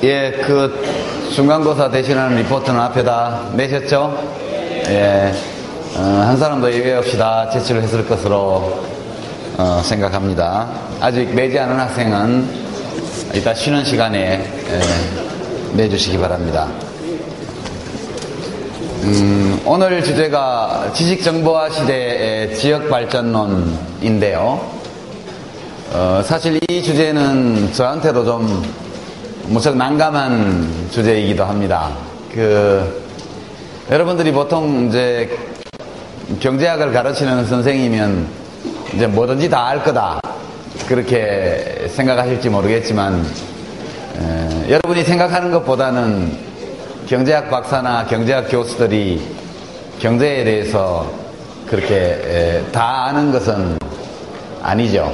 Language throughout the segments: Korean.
예, 중간고사 대신하는 리포트는 앞에다 내셨죠? 예, 한 사람도 예외 없이 다 제출을 했을 것으로 생각합니다. 아직 내지 않은 학생은 이따 쉬는 시간에 내주시기 바랍니다. 오늘 주제가 지식정보화 시대의 지역발전론인데요. 사실 이 주제는 저한테도 좀 무척 난감한 주제이기도 합니다. 여러분들이 보통 이제 경제학을 가르치는 선생이면 이제 뭐든지 다 알 거다, 그렇게 생각하실지 모르겠지만, 여러분이 생각하는 것보다는 경제학 박사나 경제학 교수들이 경제에 대해서 그렇게 다 아는 것은 아니죠.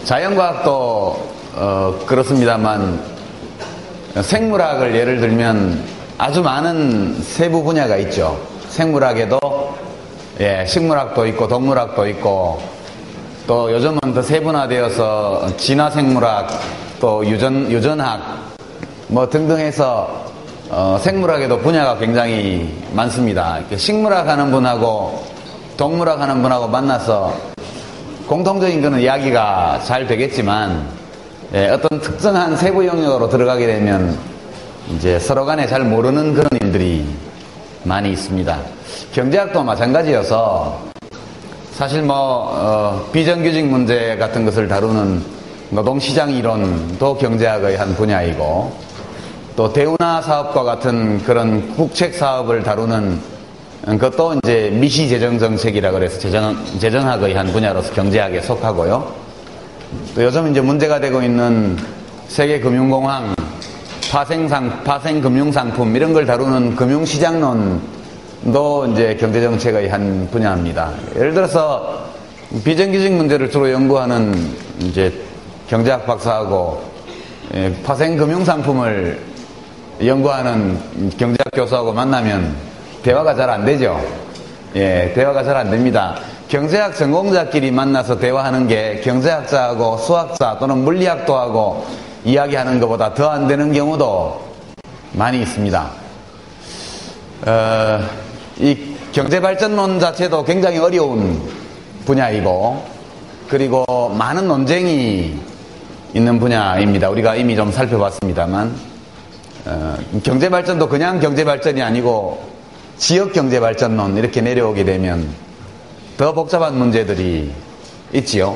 자연과학도 그렇습니다만, 생물학을 예를 들면 아주 많은 세부 분야가 있죠. 생물학에도 식물학도 있고 동물학도 있고, 또 요즘은 더 세분화되어서 진화생물학, 또 유전학 뭐 등등 해서 생물학에도 분야가 굉장히 많습니다. 식물학 하는 분하고 동물학 하는 분하고 만나서 공통적인 거는 이야기가 잘 되겠지만, 어떤 특정한 세부 영역으로 들어가게 되면 이제 서로 간에 잘 모르는 그런 일들이 많이 있습니다. 경제학도 마찬가지여서 사실 비정규직 문제 같은 것을 다루는 노동시장 이론도 경제학의 한 분야이고, 또 대운하 사업과 같은 그런 국책 사업을 다루는 그것도 이제 미시재정정책이라 그래서 재정학의 한 분야로서 경제학에 속하고요. 또 요즘 이제 문제가 되고 있는 세계금융공황, 파생금융상품 이런 걸 다루는 금융시장론도 이제 경제정책의 한 분야입니다. 예를 들어서 비정규직 문제를 주로 연구하는 이제 경제학 박사하고 파생금융상품을 연구하는 경제학 교수하고 만나면 대화가 잘 안 되죠. 대화가 잘 안 됩니다. 경제학 전공자끼리 만나서 대화하는 게 경제학자하고 수학자 또는 물리학도하고 이야기하는 것보다 더 안 되는 경우도 많이 있습니다. 이 경제발전론 자체도 굉장히 어려운 분야이고, 그리고 많은 논쟁이 있는 분야입니다. 우리가 이미 좀 살펴봤습니다만, 경제발전도 그냥 경제발전이 아니고 지역경제발전론 이렇게 내려오게 되면 더 복잡한 문제들이 있지요.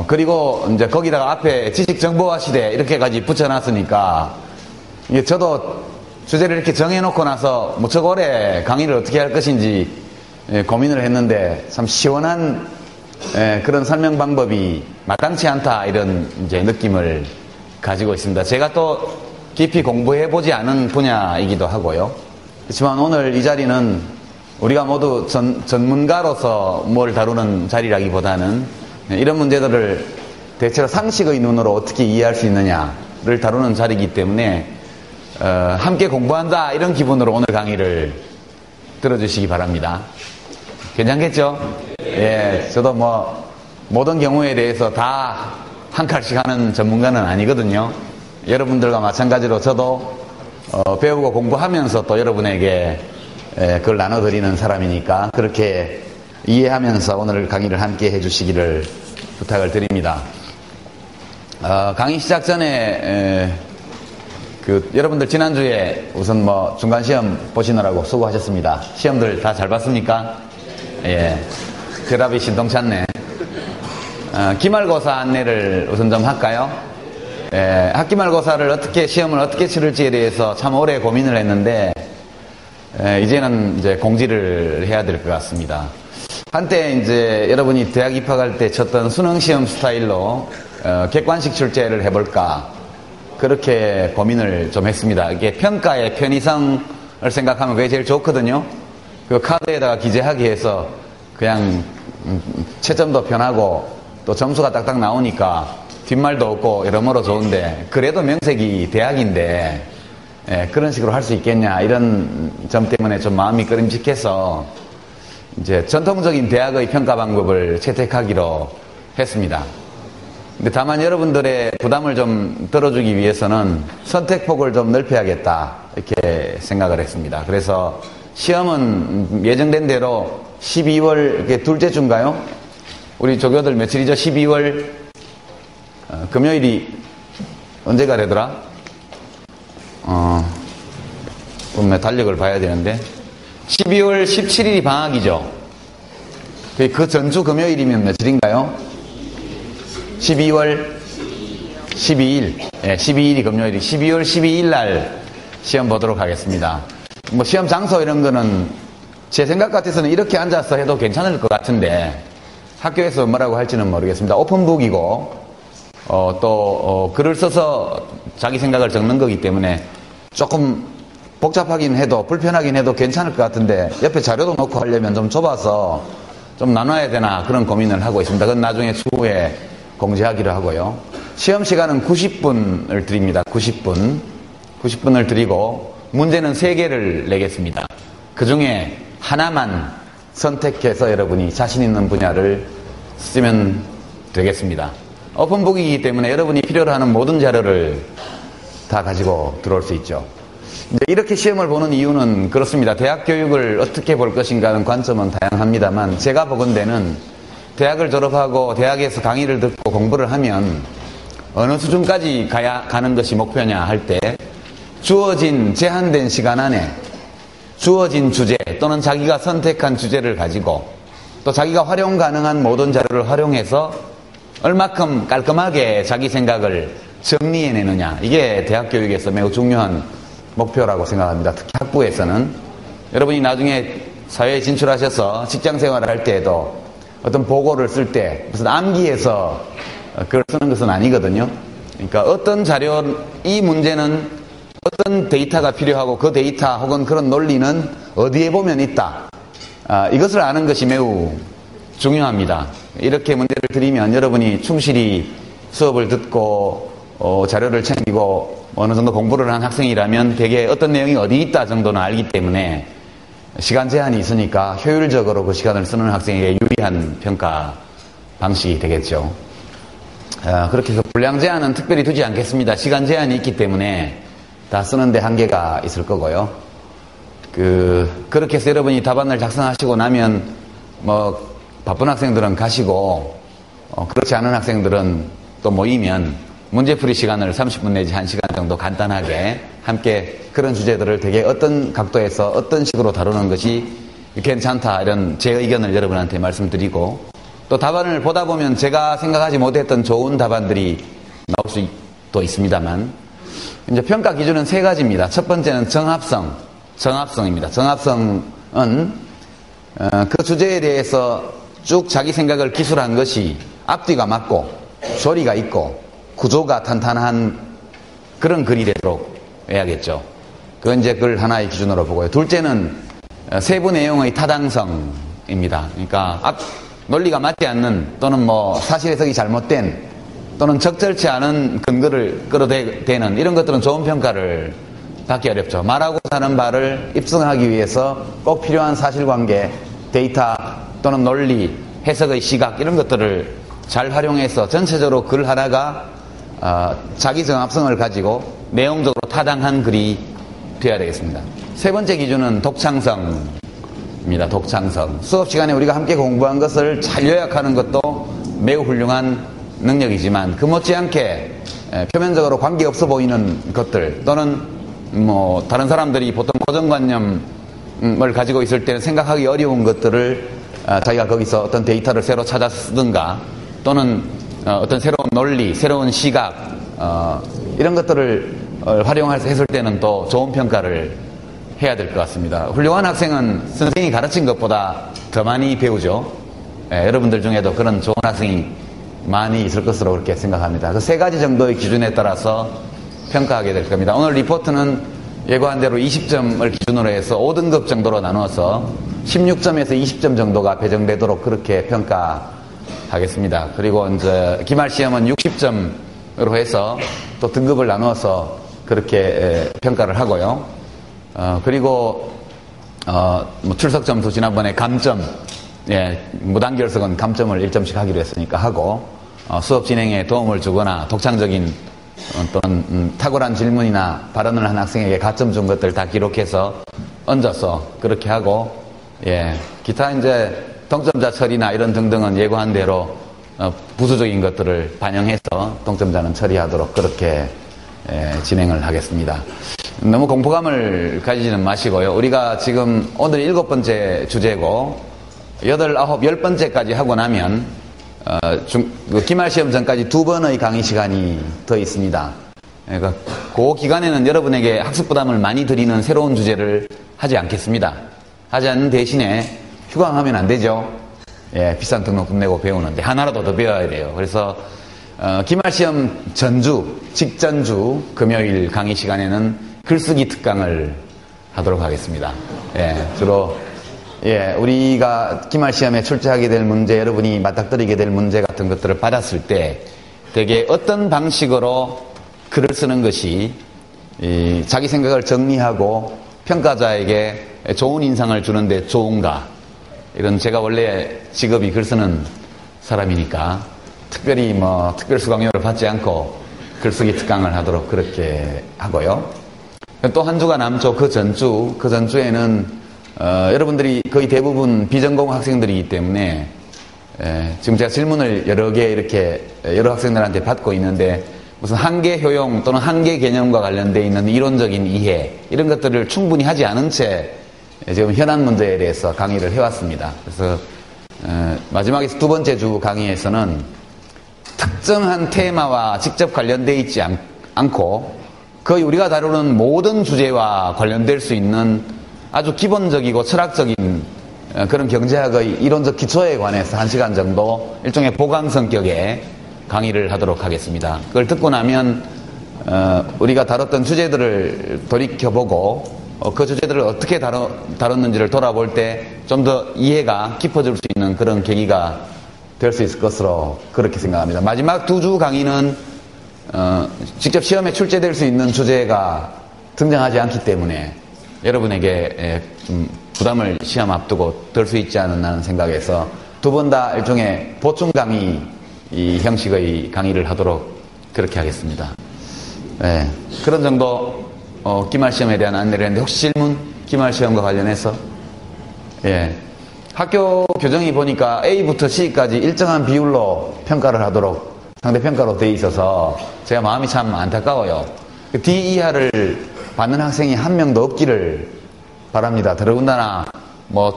그리고 이제 거기다가 앞에 지식정보화 시대 이렇게까지 붙여놨으니까, 이게 저도 주제를 이렇게 정해놓고 나서 무척 오래 강의를 어떻게 할 것인지 고민을 했는데, 참 시원한 그런 설명 방법이 마땅치 않다, 이런 이제 느낌을 가지고 있습니다. 제가 또 깊이 공부해보지 않은 분야이기도 하고요. 그렇지만 오늘 이 자리는 우리가 모두 전문가로서 뭘 다루는 자리라기보다는 이런 문제들을 대체로 상식의 눈으로 어떻게 이해할 수 있느냐를 다루는 자리이기 때문에 함께 공부한다, 이런 기분으로 오늘 강의를 들어주시기 바랍니다. 괜찮겠죠? 저도 모든 경우에 대해서 다 한 칼씩 하는 전문가는 아니거든요. 여러분들과 마찬가지로 저도 배우고 공부하면서 또 여러분에게 그걸 나눠드리는 사람이니까 그렇게 이해하면서 오늘 강의를 함께 해주시기를 부탁을 드립니다. 강의 시작 전에 여러분들 지난주에 우선 중간시험 보시느라고 수고하셨습니다. 시험들 다 잘 봤습니까? 대답이 신통찮네. 기말고사 안내를 우선 좀 할까요? 학기말고사를 시험을 어떻게 치를지에 대해서 참 오래 고민을 했는데, 이제는 이제 공지를 해야 될 것 같습니다. 한때 이제 여러분이 대학 입학할 때 쳤던 수능시험 스타일로 객관식 출제를 해볼까, 그렇게 고민을 좀 했습니다. 이게 평가의 편의성을 생각하면 그게 제일 좋거든요. 그 카드에다가 기재하기 해서 그냥 채점도 편하고 또 점수가 딱딱 나오니까 뒷말도 없고 여러모로 좋은데, 그래도 명색이 대학인데 그런 식으로 할 수 있겠냐, 이런 점 때문에 좀 마음이 꺼림직해서 이제 전통적인 대학의 평가 방법을 채택하기로 했습니다. 근데 다만 여러분들의 부담을 좀 덜어주기 위해서는 선택폭을 좀 넓혀야겠다 이렇게 생각을 했습니다. 그래서 시험은 예정된 대로 12월 둘째 주인가요? 우리 조교들 며칠이죠? 12월 금요일이 언제가 되더라? 그럼 달력을 봐야 되는데 12월 17일이 방학이죠. 그 전주 금요일이면 며칠인가요? 12월 12일. 네, 12일이 금요일이 12월 12일 날 시험 보도록 하겠습니다. 뭐 시험 장소 이런 거는 제 생각 같아서는 이렇게 앉아서 해도 괜찮을 것 같은데 학교에서 뭐라고 할지는 모르겠습니다. 오픈북이고 글을 써서 자기 생각을 적는 거기 때문에 조금 복잡하긴 해도 불편하긴 해도 괜찮을 것 같은데 옆에 자료도 놓고 하려면 좀 좁아서 좀 나눠야 되나 그런 고민을 하고 있습니다. 그건 나중에 추후에 공지하기로 하고요. 시험 시간은 90분을 드립니다. 90분을 드리고 문제는 3개를 내겠습니다. 그 중에 하나만 선택해서 여러분이 자신 있는 분야를 쓰면 되겠습니다. 오픈북이기 때문에 여러분이 필요로 하는 모든 자료를 다 가지고 들어올 수 있죠. 이제 이렇게 시험을 보는 이유는 그렇습니다. 대학 교육을 어떻게 볼 것인가 하는 관점은 다양합니다만 제가 보건대는 대학을 졸업하고 대학에서 강의를 듣고 공부를 하면 어느 수준까지 가는 것이 목표냐 할 때 주어진 제한된 시간 안에 주어진 주제 또는 자기가 선택한 주제를 가지고 또 자기가 활용 가능한 모든 자료를 활용해서 얼마큼 깔끔하게 자기 생각을 정리해내느냐 이게 대학 교육에서 매우 중요한 목표라고 생각합니다. 특히 학부에서는 여러분이 나중에 사회에 진출하셔서 직장 생활을 할 때에도 어떤 보고를 쓸 때 무슨 암기해서 글을 쓰는 것은 아니거든요. 그러니까 어떤 자료, 이 문제는 어떤 데이터가 필요하고 그 데이터 혹은 그런 논리는 어디에 보면 있다. 이것을 아는 것이 매우 중요합니다. 이렇게 문제를 드리면 여러분이 충실히 수업을 듣고 자료를 챙기고 어느 정도 공부를 한 학생이라면 대개 어떤 내용이 어디 있다 정도는 알기 때문에 시간 제한이 있으니까 효율적으로 그 시간을 쓰는 학생에게 유리한 평가 방식이 되겠죠. 그렇게 해서 분량 제한은 특별히 두지 않겠습니다. 시간 제한이 있기 때문에 다 쓰는데 한계가 있을 거고요. 그렇게 해서 여러분이 답안을 작성하시고 나면 뭐 바쁜 학생들은 가시고 그렇지 않은 학생들은 또 모이면 문제풀이 시간을 30분 내지 1시간 정도 간단하게 함께 그런 주제들을 되게 어떤 각도에서 어떤 식으로 다루는 것이 괜찮다 이런 제 의견을 여러분한테 말씀드리고 또 답안을 보다 보면 제가 생각하지 못했던 좋은 답안들이 나올 수도 있습니다만 이제 평가 기준은 3가지입니다. 첫 번째는 정합성입니다. 정합성은 그 주제에 대해서 쭉 자기 생각을 기술한 것이 앞뒤가 맞고 조리가 있고 구조가 탄탄한 그런 글이 되도록 해야겠죠. 그건 이제 글 하나의 기준으로 보고요. 둘째는 세부 내용의 타당성입니다. 그러니까 논리가 맞지 않는 또는 뭐 사실 해석이 잘못된 또는 적절치 않은 근거를 끌어대는 이런 것들은 좋은 평가를 받기 어렵죠. 말하고 하는 바를 입증하기 위해서 꼭 필요한 사실관계, 데이터 또는 논리, 해석의 시각 이런 것들을 잘 활용해서 전체적으로 글 하나가 자기 정합성을 가지고 내용적으로 타당한 글이 되어야 되겠습니다. 세 번째 기준은 독창성입니다. 독창성. 수업 시간에 우리가 함께 공부한 것을 잘 요약하는 것도 매우 훌륭한 능력이지만 그 못지않게 표면적으로 관계없어 보이는 것들 또는 뭐 다른 사람들이 보통 고정관념을 가지고 있을 때는 생각하기 어려운 것들을 자기가 거기서 어떤 데이터를 새로 찾아 쓰든가 또는 어떤 새로운 논리, 새로운 시각 이런 것들을 활용했을 때는 또 좋은 평가를 해야 될 것 같습니다. 훌륭한 학생은 선생님이 가르친 것보다 더 많이 배우죠. 여러분들 중에도 그런 좋은 학생이 많이 있을 것으로 그렇게 생각합니다. 그 3가지 정도의 기준에 따라서 평가하게 될 겁니다. 오늘 리포트는 예고한 대로 20점을 기준으로 해서 5등급 정도로 나누어서 16점에서 20점 정도가 배정되도록 그렇게 평가하겠습니다. 그리고 이제 기말 시험은 60점으로 해서 또 등급을 나누어서 그렇게 평가를 하고요. 그리고 뭐 출석 점수 지난번에 감점, 무단결석은 감점을 1점씩 하기로 했으니까 하고 수업 진행에 도움을 주거나 독창적인 또는 탁월한 질문이나 발언을 한 학생에게 가점 준 것들 다 기록해서 얹어서 그렇게 하고, 예, 기타 이제 동점자 처리나 이런 등등은 예고한 대로 부수적인 것들을 반영해서 동점자는 처리하도록 그렇게 진행을 하겠습니다. 너무 공포감을 가지지는 마시고요. 우리가 지금 오늘 7번째 주제고 8, 9, 10번째까지 하고 나면 기말 시험 전까지 2번의 강의 시간이 더 있습니다. 그러니까 그 기간에는 여러분에게 학습 부담을 많이 드리는 새로운 주제를 하지 않겠습니다. 하지 않는 대신에 휴강하면 안 되죠. 예, 비싼 등록금 내고 배우는데 하나라도 더 배워야 돼요. 그래서 기말 시험 전주, 직전주 금요일 강의 시간에는 글쓰기 특강을 하도록 하겠습니다. 예, 주로 우리가 기말 시험에 출제하게 될 문제, 여러분이 맞닥뜨리게 될 문제 같은 것들을 받았을 때 되게 어떤 방식으로 글을 쓰는 것이 자기 생각을 정리하고 평가자에게 좋은 인상을 주는데 좋은가? 이런 제가 원래 직업이 글 쓰는 사람이니까 특별히 특별 수강료를 받지 않고 글쓰기 특강을 하도록 그렇게 하고요. 또 한 주가 남죠. 그 전주에는 여러분들이 거의 대부분 비전공 학생들이기 때문에 지금 제가 질문을 여러 개 이렇게 여러 학생들한테 받고 있는데 무슨 한계 효용 또는 한계 개념과 관련되어 있는 이론적인 이해 이런 것들을 충분히 하지 않은 채 지금 현안 문제에 대해서 강의를 해왔습니다. 그래서 마지막에 2번째 주 강의에서는 특정한 테마와 직접 관련되어 있지 않고 거의 우리가 다루는 모든 주제와 관련될 수 있는 아주 기본적이고 철학적인 그런 경제학의 이론적 기초에 관해서 1시간 정도 일종의 보강 성격의 강의를 하도록 하겠습니다. 그걸 듣고 나면 우리가 다뤘던 주제들을 돌이켜보고 그 주제들을 어떻게 다뤘는지를 돌아볼 때 좀 더 이해가 깊어질 수 있는 그런 계기가 될 수 있을 것으로 그렇게 생각합니다. 마지막 2주 강의는 직접 시험에 출제될 수 있는 주제가 등장하지 않기 때문에 여러분에게 좀 부담을 시험 앞두고 덜 수 있지 않았나 하는 생각에서 2번 다 일종의 보충 강의 형식의 강의를 하도록 그렇게 하겠습니다. 네, 그런 정도 기말 시험에 대한 안내를 했는데 혹시 질문? 기말 시험과 관련해서? 예. 학교 규정이 보니까 A부터 C까지 일정한 비율로 평가를 하도록 상대평가로 되어 있어서 제가 마음이 참 안타까워요. D 이하를 받는 학생이 한 명도 없기를 바랍니다. 더더군다나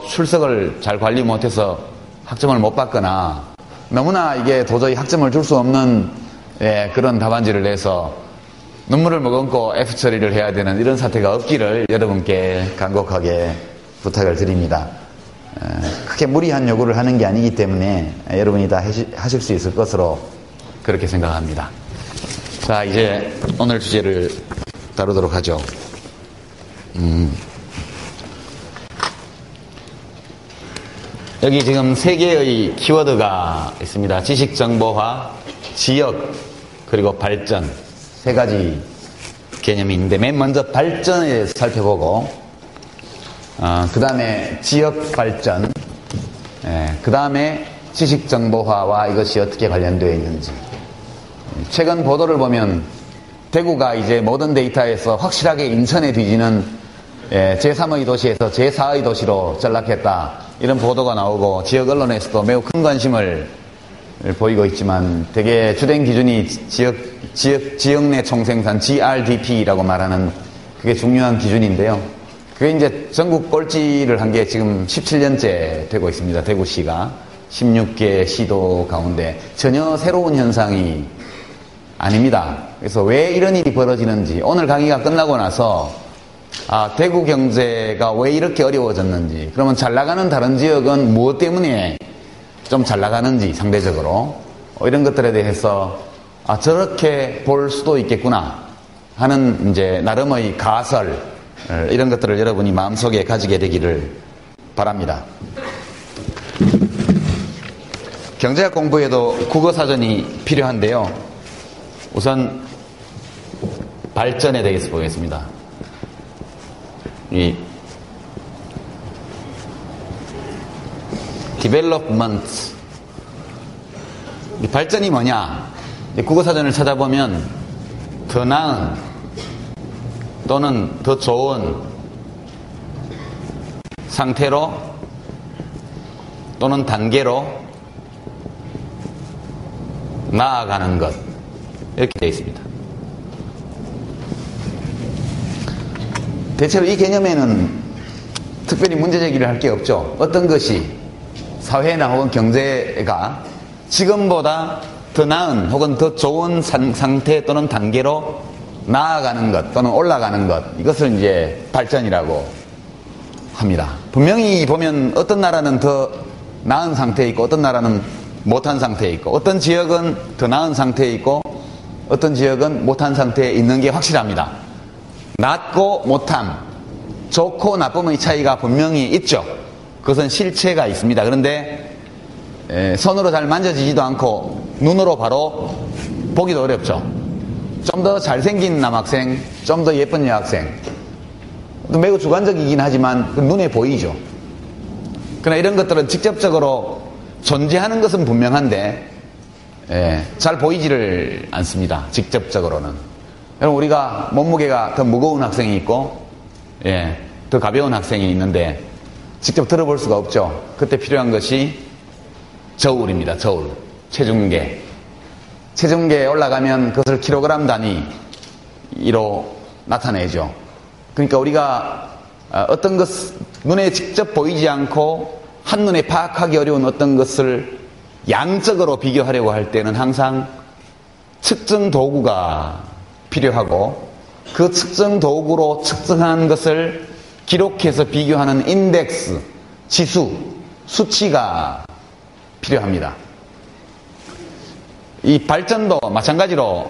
출석을 잘 관리 못해서 학점을 못 받거나 너무나 이게 도저히 학점을 줄 수 없는 그런 답안지를 내서 눈물을 머금고 F 처리를 해야 되는 이런 사태가 없기를 여러분께 간곡하게 부탁을 드립니다. 크게 무리한 요구를 하는 게 아니기 때문에 여러분이 다 하실 수 있을 것으로 그렇게 생각합니다. 자, 이제 오늘 주제를 다루도록 하죠. 여기 지금 3개의 키워드가 있습니다. 지식정보화, 지역, 그리고 발전. 3가지 개념이 있는데 맨 먼저 발전에 대해서 살펴보고 그 다음에 지역 발전, 그 다음에 지식정보화와 이것이 어떻게 관련되어 있는지. 최근 보도를 보면 대구가 이제 모든 데이터에서 확실하게 인천에 뒤지는 제3의 도시에서 제4의 도시로 전락했다, 이런 보도가 나오고 지역 언론에서도 매우 큰 관심을 보이고 있지만 되게 주된 기준이 지역 내 총생산 GRDP라고 말하는 그게 중요한 기준인데요. 그게 이제 전국 꼴찌를 한 게 지금 17년째 되고 있습니다. 대구시가 16개 시도 가운데 전혀 새로운 현상이 아닙니다. 그래서 왜 이런 일이 벌어지는지 오늘 강의가 끝나고 나서 대구 경제가 왜 이렇게 어려워졌는지, 그러면 잘 나가는 다른 지역은 무엇 때문에 좀 잘 나가는지 상대적으로 이런 것들에 대해서 저렇게 볼 수도 있겠구나 하는 이제 나름의 가설, 이런 것들을 여러분이 마음속에 가지게 되기를 바랍니다. 경제학 공부에도 국어사전이 필요한데요. 우선 발전에 대해서 보겠습니다. 이 development, 이 발전이 뭐냐? 국어사전을 찾아보면 더 나은 또는 더 좋은 상태로 또는 단계로 나아가는 것, 이렇게 되어 있습니다. 대체로 이 개념에는 특별히 문제 제기를 할 게 없죠. 어떤 것이 사회나 혹은 경제가 지금보다 더 나은 혹은 더 좋은 상태 또는 단계로 나아가는 것 또는 올라가는 것, 이것을 이제 발전이라고 합니다. 분명히 보면 어떤 나라는 더 나은 상태에 있고 어떤 나라는 못한 상태에 있고 어떤 지역은 더 나은 상태에 있고 어떤 지역은 못한 상태에 있는 게 확실합니다. 낮고 못함, 좋고 나쁨의 차이가 분명히 있죠. 그것은 실체가 있습니다. 그런데 손으로 잘 만져지지도 않고 눈으로 바로 보기도 어렵죠. 좀 더 잘생긴 남학생, 좀 더 예쁜 여학생, 매우 주관적이긴 하지만 눈에 보이죠. 그러나 이런 것들은 직접적으로 존재하는 것은 분명한데 잘 보이지를 않습니다. 직접적으로는. 여러분, 우리가 몸무게가 더 무거운 학생이 있고 더 가벼운 학생이 있는데 직접 들어볼 수가 없죠. 그때 필요한 것이 저울입니다. 저울. 체중계. 체중계에 올라가면 그것을 킬로그램 단위로 나타내죠. 그러니까 우리가 어떤 것, 눈에 직접 보이지 않고 한눈에 파악하기 어려운 어떤 것을 양적으로 비교하려고 할 때는 항상 측정 도구가 필요하고 그 측정 도구로 측정한 것을 기록해서 비교하는 인덱스, 지수, 수치가 필요합니다. 이 발전도 마찬가지로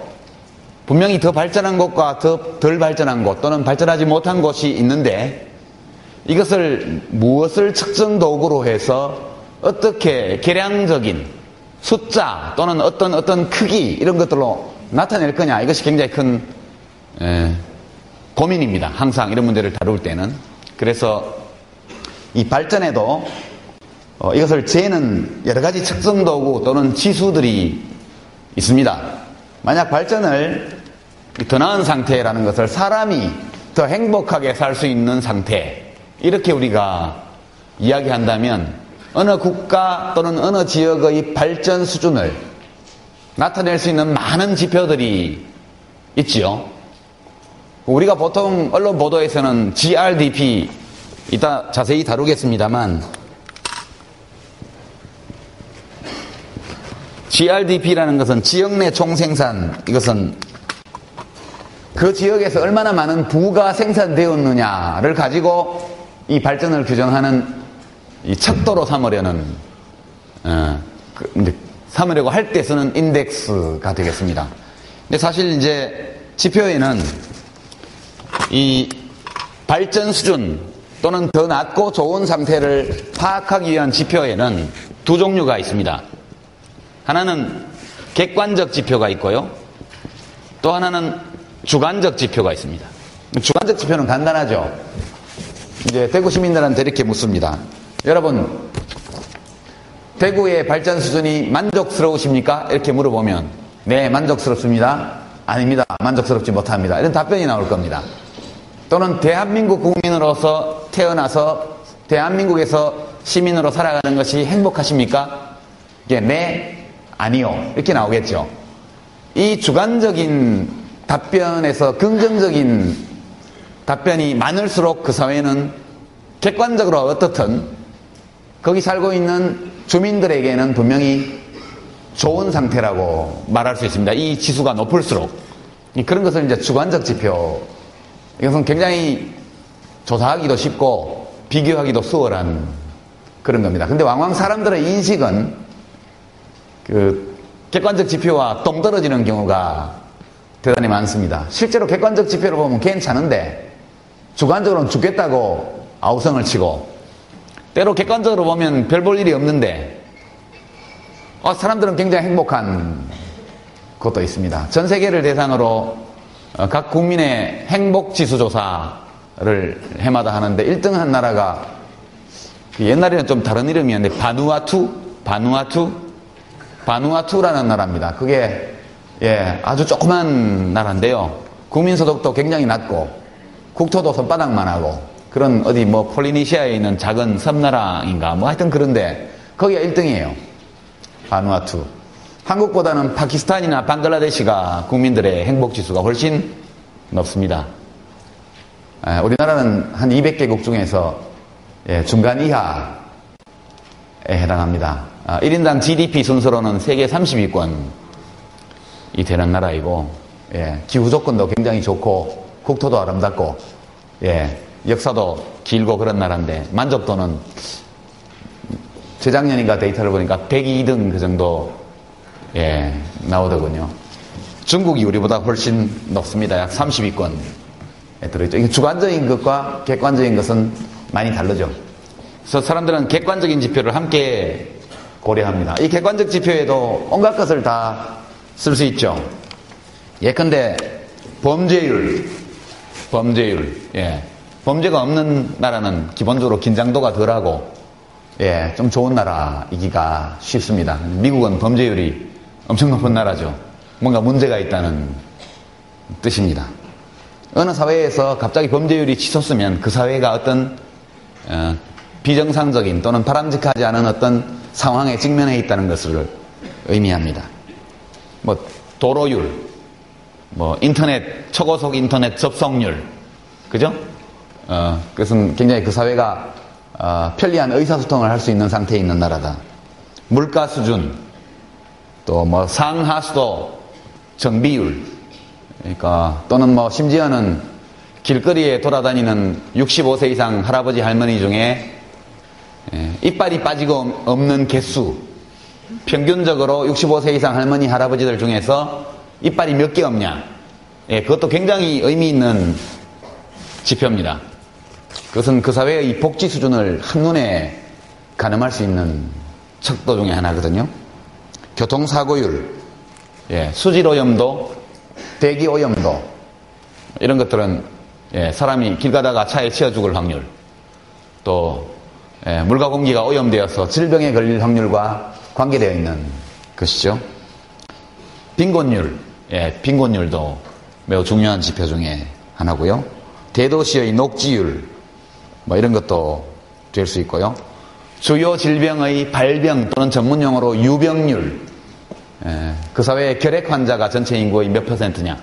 분명히 더 발전한 곳과 더 덜 발전한 곳 또는 발전하지 못한 곳이 있는데 이것을 무엇을 측정 도구로 해서 어떻게 계량적인 숫자 또는 어떤 크기 이런 것들로 나타낼 거냐, 이것이 굉장히 큰 고민입니다. 항상 이런 문제를 다룰 때는. 그래서 이 발전에도 이것을 재는 여러 가지 측정 도구 또는 지수들이 있습니다. 만약 발전을 더 나은 상태라는 것을 사람이 더 행복하게 살 수 있는 상태, 이렇게 우리가 이야기한다면 어느 국가 또는 어느 지역의 발전 수준을 나타낼 수 있는 많은 지표들이 있지요. 우리가 보통 언론 보도에서는 GRDP, 이따 자세히 다루겠습니다만 GRDP라는 것은 지역 내 총생산, 이것은 그 지역에서 얼마나 많은 부가 생산되었느냐를 가지고 이 발전을 규정하는 이 척도로 삼으려는 삼으려고 할 때 쓰는 인덱스가 되겠습니다. 근데 사실 이제 지표에는 이 발전 수준 또는 더 낮고 좋은 상태를 파악하기 위한 지표에는 두 종류가 있습니다. 하나는 객관적 지표가 있고요. 또 하나는 주관적 지표가 있습니다. 주관적 지표는 간단하죠. 이제 대구 시민들한테 이렇게 묻습니다. 여러분, 대구의 발전 수준이 만족스러우십니까? 이렇게 물어보면 네, 만족스럽습니다. 아닙니다. 만족스럽지 못합니다. 이런 답변이 나올 겁니다. 또는 대한민국 국민으로서 태어나서 대한민국에서 시민으로 살아가는 것이 행복하십니까? 예, 네, 아니요. 이렇게 나오겠죠. 이 주관적인 답변에서 긍정적인 답변이 많을수록 그 사회는 객관적으로 어떻든 거기 살고 있는 주민들에게는 분명히 좋은 상태라고 말할 수 있습니다. 이 지수가 높을수록. 그런 것을 이제 주관적 지표, 이것은 굉장히 조사하기도 쉽고 비교하기도 수월한 그런 겁니다. 근데 왕왕 사람들의 인식은 그 객관적 지표와 동떨어지는 경우가 대단히 많습니다. 실제로 객관적 지표를 보면 괜찮은데 주관적으로는 죽겠다고 아우성을 치고, 때로 객관적으로 보면 별 볼 일이 없는데 사람들은 굉장히 행복한 것도 있습니다. 전 세계를 대상으로 각 국민의 행복지수 조사를 해마다 하는데 1등 한 나라가 옛날에는 좀 다른 이름이었는데 바누아투 바누아투라는 나라입니다. 그게 아주 조그만 나라인데요. 국민소득도 굉장히 낮고 국토도 손바닥만 하고 그런 어디 뭐 폴리네시아에 있는 작은 섬나라인가 뭐 하여튼 그런데 거기가 1등이에요. 바누아투. 한국보다는 파키스탄이나 방글라데시가 국민들의 행복지수가 훨씬 높습니다. 우리나라는 한 200개국 중에서 중간 이하에 해당합니다. 1인당 GDP 순서로는 세계 30위권이 되는 나라이고 기후 조건도 굉장히 좋고 국토도 아름답고 역사도 길고 그런 나라인데 만족도는 재작년인가 데이터를 보니까 102등 그 정도 나오더군요. 중국이 우리보다 훨씬 높습니다. 약 30위권 들어있죠. 이게 주관적인 것과 객관적인 것은 많이 다르죠. 그래서 사람들은 객관적인 지표를 함께 고려합니다. 이 객관적 지표에도 온갖 것을 다 쓸 수 있죠. 예컨대 범죄율, 범죄가 없는 나라는 기본적으로 긴장도가 덜하고 좀 좋은 나라이기가 쉽습니다. 미국은 범죄율이 엄청 높은 나라죠. 뭔가 문제가 있다는 뜻입니다. 어느 사회에서 갑자기 범죄율이 치솟으면 그 사회가 어떤 비정상적인 또는 바람직하지 않은 어떤 상황에 직면해 있다는 것을 의미합니다. 뭐 도로율, 뭐 인터넷, 초고속 인터넷 접속률, 그죠? 그것은 굉장히 그 사회가 편리한 의사소통을 할 수 있는 상태에 있는 나라다. 물가 수준, 또 뭐 상하수도 정비율, 그러니까 또는 뭐 심지어는 길거리에 돌아다니는 65세 이상 할아버지 할머니 중에 이빨이 빠지고 없는 개수, 평균적으로 65세 이상 할머니 할아버지들 중에서 이빨이 몇 개 없냐, 그것도 굉장히 의미 있는 지표입니다. 그것은 그 사회의 복지 수준을 한눈에 가늠할 수 있는 척도 중에 하나거든요. 교통사고율, 수질오염도, 대기오염도, 이런 것들은 사람이 길 가다가 차에 치여 죽을 확률, 또 물과 공기가 오염되어서 질병에 걸릴 확률과 관계되어 있는 것이죠. 빈곤율, 빈곤율도 매우 중요한 지표 중에 하나고요. 대도시의 녹지율, 뭐 이런 것도 될 수 있고요. 주요 질병의 발병 또는 전문용어로 유병률, 그 사회의 결핵 환자가 전체 인구의 몇 %냐,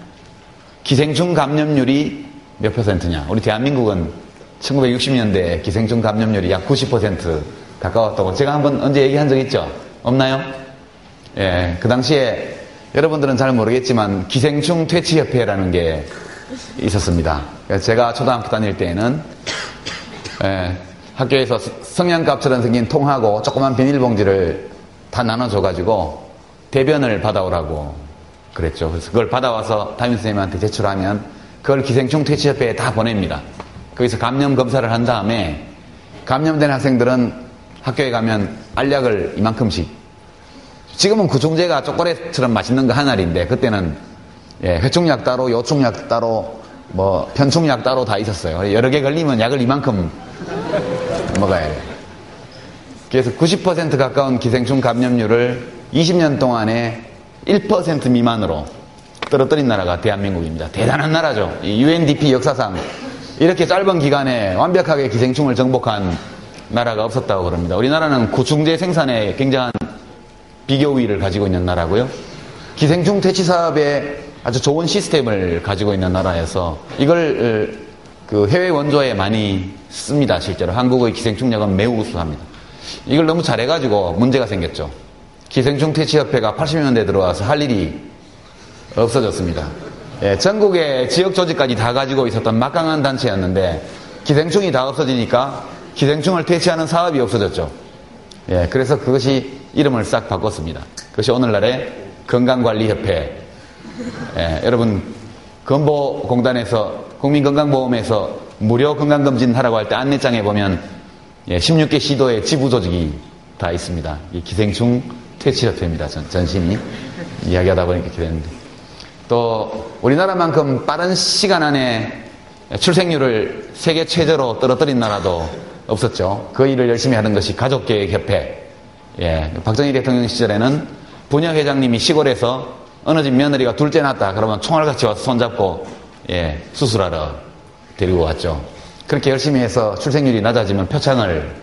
기생충 감염률이 몇 %냐. 우리 대한민국은 1960년대 기생충 감염률이 약 90% 가까웠다고 제가 한번 언제 얘기한 적 있죠? 없나요? 그 당시에 여러분들은 잘 모르겠지만 기생충 퇴치협회라는 게 있었습니다. 제가 초등학교 다닐 때에는 학교에서 성냥갑처럼 생긴 통하고 조그만 비닐봉지를 다 나눠줘가지고 대변을 받아오라고 그랬죠. 그래서 그걸 받아와서 담임선생님한테 제출하면 그걸 기생충 퇴치협회에 다 보냅니다. 거기서 감염 검사를 한 다음에 감염된 학생들은 학교에 가면 알약을 이만큼씩, 지금은 구충제가 초콜릿처럼 맛있는 거 하나인데 그때는 회충약 따로, 요충약 따로, 뭐 편충약 따로 다 있었어요. 여러 개 걸리면 약을 이만큼 먹어야 돼요. 그래서 90% 가까운 기생충 감염률을 20년 동안에 1% 미만으로 떨어뜨린 나라가 대한민국입니다. 대단한 나라죠. 이 UNDP 역사상 이렇게 짧은 기간에 완벽하게 기생충을 정복한 나라가 없었다고 그럽니다. 우리나라는 구충제 생산에 굉장한 비교 우위를 가지고 있는 나라고요. 기생충 퇴치 사업에 아주 좋은 시스템을 가지고 있는 나라여서 이걸 그 해외 원조에 많이 씁니다. 실제로 한국의 기생충력은 매우 우수합니다. 이걸 너무 잘해가지고 문제가 생겼죠. 기생충 퇴치협회가 80년대에 들어와서 할 일이 없어졌습니다. 전국의 지역 조직까지 다 가지고 있었던 막강한 단체였는데 기생충이 다 없어지니까 기생충을 퇴치하는 사업이 없어졌죠. 그래서 그것이 이름을 싹 바꿨습니다. 그것이 오늘날의 건강관리협회. 여러분 건보공단에서 국민건강보험에서 무료 건강검진 하라고 할 때 안내장에 보면 16개 시도의 지부조직이 다 있습니다. 이 기생충 퇴치협회입니다. 전신이 이야기하다 보니까 이렇게 되는데, 또 우리나라만큼 빠른 시간 안에 출생률을 세계 최저로 떨어뜨린 나라도 없었죠. 그 일을 열심히 하는 것이 가족계획협회. 박정희 대통령 시절에는 부녀회장님이 시골에서 어느 집 며느리가 둘째 낳았다 그러면 총알같이 와서 손잡고 수술하러 데리고 왔죠. 그렇게 열심히 해서 출생률이 낮아지면 표창을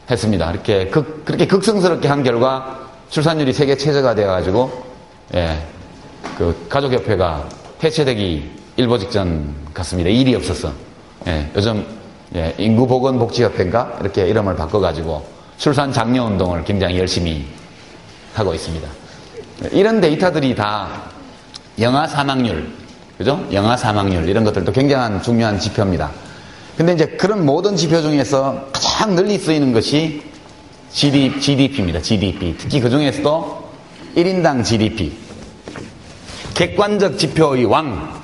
했습니다. 그렇게 극성스럽게 한 결과 출산율이 세계 최저가 되어가지고 그 가족협회가 해체되기 일보 직전 같습니다. 일이 없어서. 요즘 인구보건복지협회인가 이렇게 이름을 바꿔가지고 출산 장려 운동을 굉장히 열심히 하고 있습니다. 이런 데이터들이 다 영아 사망률, 그죠? 영아 사망률 이런 것들도 굉장한 중요한 지표입니다. 근데 이제 그런 모든 지표 중에서 가장 널리 쓰이는 것이 GDP입니다. GDP. 특히 그 중에서도 1인당 GDP. 객관적 지표의 왕.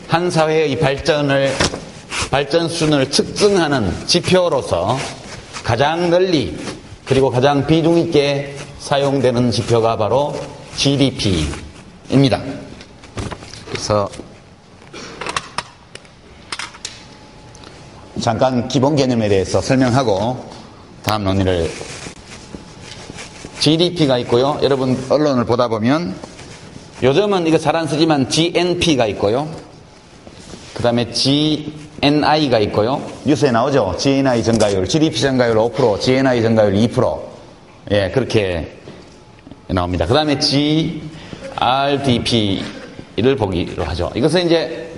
한 사회의 발전 수준을 측정하는 지표로서 가장 널리 그리고 가장 비중 있게 사용되는 지표가 바로 GDP입니다. 그래서 잠깐 기본 개념에 대해서 설명하고 다음 논의를. GDP가 있고요. 여러분 언론을 보다 보면 요즘은 이거 잘 안 쓰지만 GNP가 있고요. 그 다음에 GNI가 있고요. 뉴스에 나오죠. GNI 증가율, GDP 증가율 5%, GNI 증가율 2%. 그렇게 나옵니다. 그 다음에 GRDP를 보기로 하죠. 이것은 이제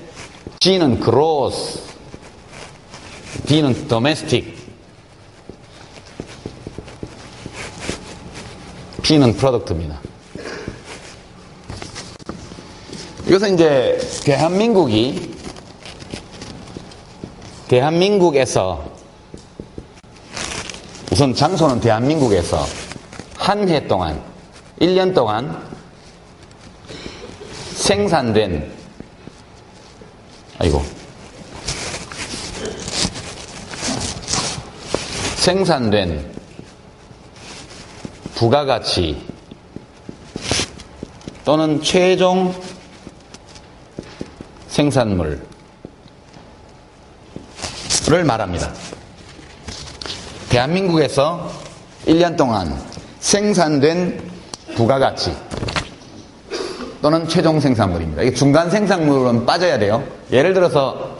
G는 gross, D는 domestic, P는 product입니다. 이것은 이제 대한민국에서 우선 장소는 대한민국에서 한 해 동안 1년 동안 생산된 부가가치 또는 최종 생산물을 말합니다. 대한민국에서 1년 동안 생산된 부가가치 또는 최종 생산물입니다. 이게 중간 생산물은 빠져야 돼요. 예를 들어서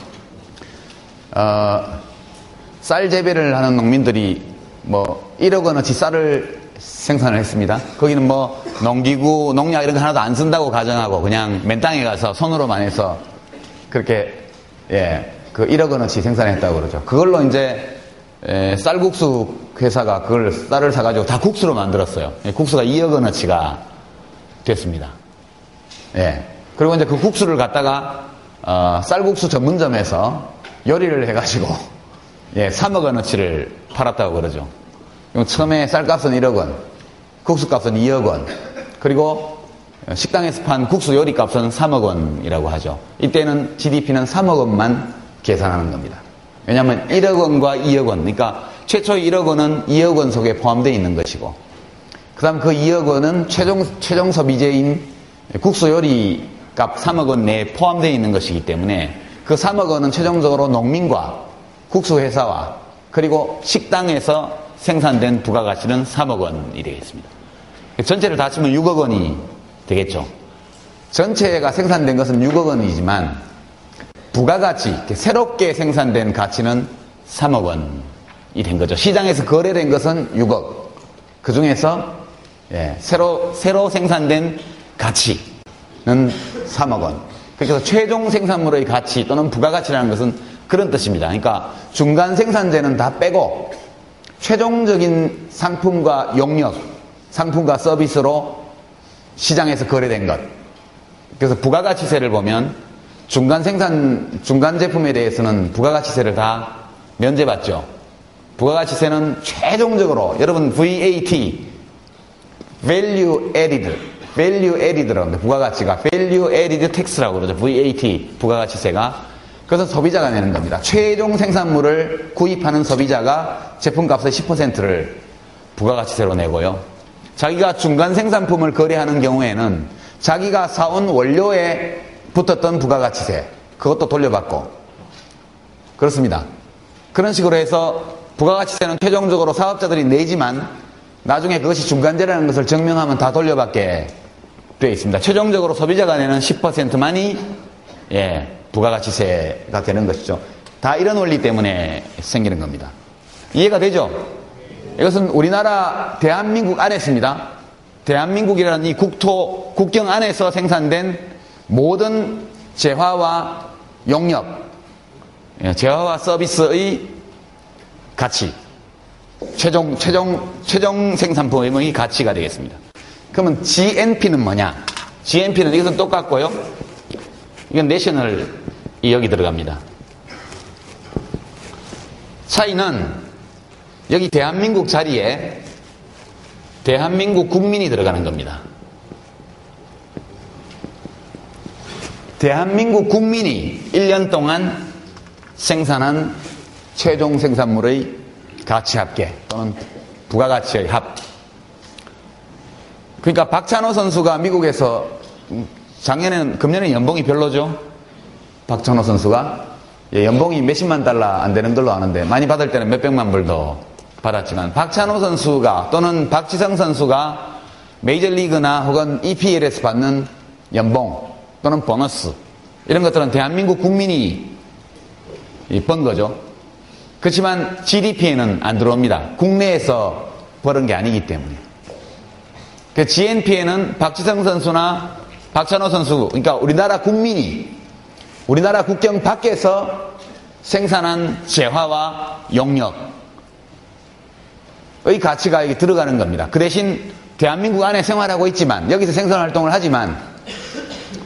쌀 재배를 하는 농민들이 1억 원어치 쌀을 생산을 했습니다. 거기는 농기구, 농약 이런 거 하나도 안 쓴다고 가정하고 그냥 맨 땅에 가서 손으로만 해서 그렇게 그 1억 원어치 생산했다고 그러죠. 그걸로 이제 쌀국수 회사가 그걸 쌀을 사가지고 다 국수로 만들었어요. 국수가 2억 원어치가 됐습니다. 그리고 이제 그 국수를 갖다가 쌀국수 전문점에서 요리를 해가지고 3억 원어치를 팔았다고 그러죠. 처음에 쌀값은 1억 원, 국수값은 2억 원, 그리고 식당에서 판 국수 요리값은 3억 원이라고 하죠. 이때는 GDP는 3억 원만 계산하는 겁니다. 왜냐하면 1억 원과 2억 원, 그러니까 최초 1억 원은 2억 원 속에 포함되어 있는 것이고, 그 다음 그 2억 원은 최종 소비재인 국수 요리값 3억 원 내에 포함되어 있는 것이기 때문에 그 3억 원은 최종적으로 농민과 국수 회사와 그리고 식당에서 생산된 부가가치는 3억 원이 되겠습니다. 전체를 다 합치면 6억 원이 되겠죠. 전체가 생산된 것은 6억 원이지만 부가가치, 새롭게 생산된 가치는 3억 원이 된 거죠. 시장에서 거래된 것은 6억. 그 중에서 새로 생산된 가치는 3억 원. 그래서 최종 생산물의 가치 또는 부가가치라는 것은 그런 뜻입니다. 그러니까 중간 생산재는 다 빼고 최종적인 상품과 용역, 상품과 서비스로 시장에서 거래된 것. 그래서 부가가치세를 보면 중간 제품에 대해서는 부가가치세를 다 면제받죠. 부가가치세는 최종적으로 여러분 VAT, Value Added라고 합니다. 부가가치가 Value Added Tax라고 그러죠. VAT, 부가가치세가. 그것은 소비자가 내는 겁니다. 최종 생산물을 구입하는 소비자가 제품값의 10%를 부가가치세로 내고요. 자기가 중간 생산품을 거래하는 경우에는 자기가 사온 원료에 붙었던 부가가치세, 그것도 돌려받고 그렇습니다. 그런 식으로 해서 부가가치세는 최종적으로 사업자들이 내지만 나중에 그것이 중간재라는 것을 증명하면 다 돌려받게 되어 있습니다. 최종적으로 소비자가 내는 10%만이 부가가치세가 되는 것이죠. 다 이런 원리 때문에 생기는 겁니다. 이해가 되죠? 이것은 우리나라 대한민국 안에 있습니다. 대한민국이라는 이 국경 안에서 생산된 모든 재화와 용역, 재화와 서비스의 가치, 최종 생산품의 가치가 되겠습니다. 그러면 GNP는 뭐냐? GNP는 이것은 똑같고요. 이건 내셔널이 여기 들어갑니다. 차이는 여기 대한민국 자리에 대한민국 국민이 들어가는 겁니다. 대한민국 국민이 1년 동안 생산한 최종 생산물의 가치 합계 또는 부가가치의 합. 그러니까 박찬호 선수가 미국에서 금년에 연봉이 별로죠. 박찬호 선수가 연봉이 몇십만 달러 안 되는 걸로 아는데 많이 받을 때는 몇백만 불도 받았지만 박찬호 선수가 또는 박지성 선수가 메이저리그나 혹은 EPL에서 받는 연봉 또는 보너스 이런 것들은 대한민국 국민이 번 거죠. 그렇지만 GDP에는 안 들어옵니다. 국내에서 벌은 게 아니기 때문에. 그 GNP에는 박지성 선수나 박찬호 선수, 그러니까 우리나라 국민이 우리나라 국경 밖에서 생산한 재화와 용역의 가치가 여기 들어가는 겁니다. 그 대신 대한민국 안에 생활하고 있지만 여기서 생산 활동을 하지만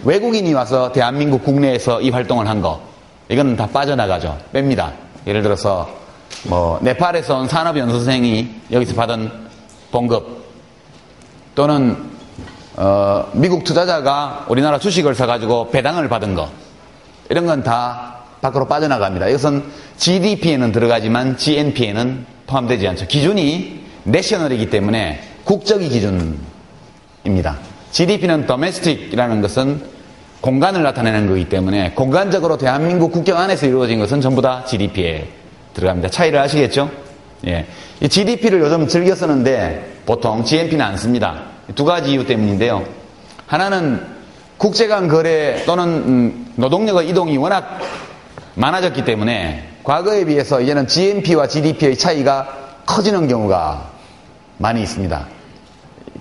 외국인이 와서 대한민국 국내에서 이 활동을 한 거 이건 다 빠져나가죠. 뺍니다. 예를 들어서 네팔에서 온 산업연수생이 여기서 받은 봉급 또는 미국 투자자가 우리나라 주식을 사가지고 배당을 받은 거 이런 건 다 밖으로 빠져나갑니다. 이것은 GDP에는 들어가지만 GNP에는 포함되지 않죠. 기준이 내셔널이기 때문에 국적이 기준입니다. GDP는 domestic이라는 것은 공간을 나타내는 거기 때문에 공간적으로 대한민국 국경 안에서 이루어진 것은 전부 다 GDP에 들어갑니다. 차이를 아시겠죠? 예. 이 GDP를 요즘 즐겨 쓰는데 보통 GNP는 안 씁니다. 두 가지 이유 때문인데요. 하나는 국제 간 거래 또는 노동력의 이동이 워낙 많아졌기 때문에 과거에 비해서 이제는 GNP와 GDP의 차이가 커지는 경우가 많이 있습니다.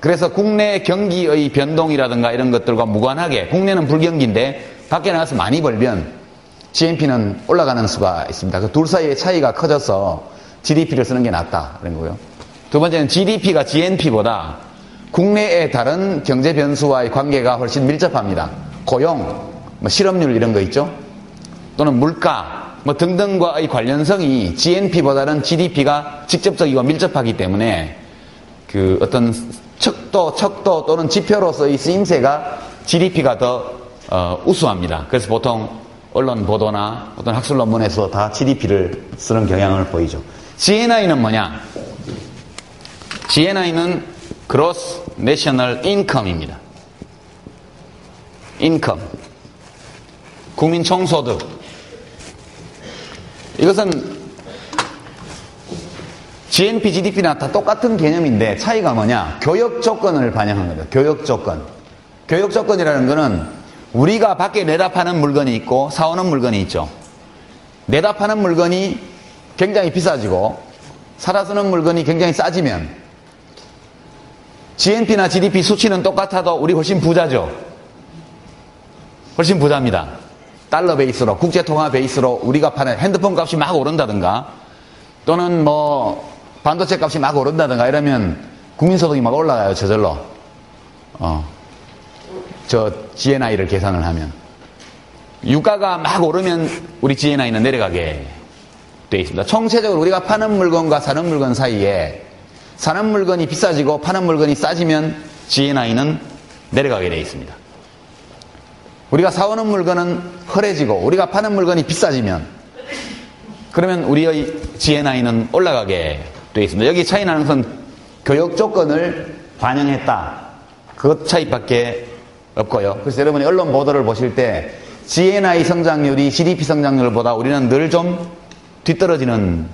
그래서 국내 경기의 변동이라든가 이런 것들과 무관하게 국내는 불경기인데 밖에 나가서 많이 벌면 GNP는 올라가는 수가 있습니다. 그 둘 사이의 차이가 커져서 GDP를 쓰는 게 낫다 그런 거고요. 두 번째는 GDP가 GNP보다 국내의 다른 경제 변수와의 관계가 훨씬 밀접합니다. 고용, 실업률 이런 거 있죠. 또는 물가 등등과의 관련성이 GNP보다는 GDP가 직접적이고 밀접하기 때문에 그 어떤 척도 또는 지표로서의 쓰임새가 GDP가 더 우수합니다. 그래서 보통 언론 보도나 어떤 학술 논문에서 다 GDP를 쓰는 경향을 보이죠. GNI는 뭐냐? GNI는 Gross National Income입니다. 인컴, 국민 총소득. 이것은 GNP, GDP나 다 똑같은 개념인데 차이가 뭐냐? 교역 조건을 반영한 겁니다. 교역 조건. 교역 조건이라는 거는 우리가 밖에 내다 파는 물건이 있고 사오는 물건이 있죠. 내다 파는 물건이 굉장히 비싸지고 사다 쓰는 물건이 굉장히 싸지면 GNP나 GDP 수치는 똑같아도 우리 훨씬 부자죠. 훨씬 부자입니다. 달러 베이스로, 국제통화 베이스로 우리가 파는 핸드폰 값이 막 오른다든가 또는 반도체 값이 막 오른다든가 이러면 국민소득이 막 올라가요. 저절로. 저 GNI를 계산을 하면. 유가가 막 오르면 우리 GNI는 내려가게 되어 있습니다. 총체적으로 우리가 파는 물건과 사는 물건 사이에 사는 물건이 비싸지고 파는 물건이 싸지면 GNI는 내려가게 되어 있습니다. 우리가 사오는 물건은 허래지고 우리가 파는 물건이 비싸지면 그러면 우리의 GNI는 올라가게 되어 있습니다. 여기 차이 나는 것은 교역 조건을 반영했다. 그것 차이밖에 없고요. 그래서 여러분이 언론 보도를 보실 때 GNI 성장률이 GDP 성장률보다 우리는 늘 좀 뒤떨어지는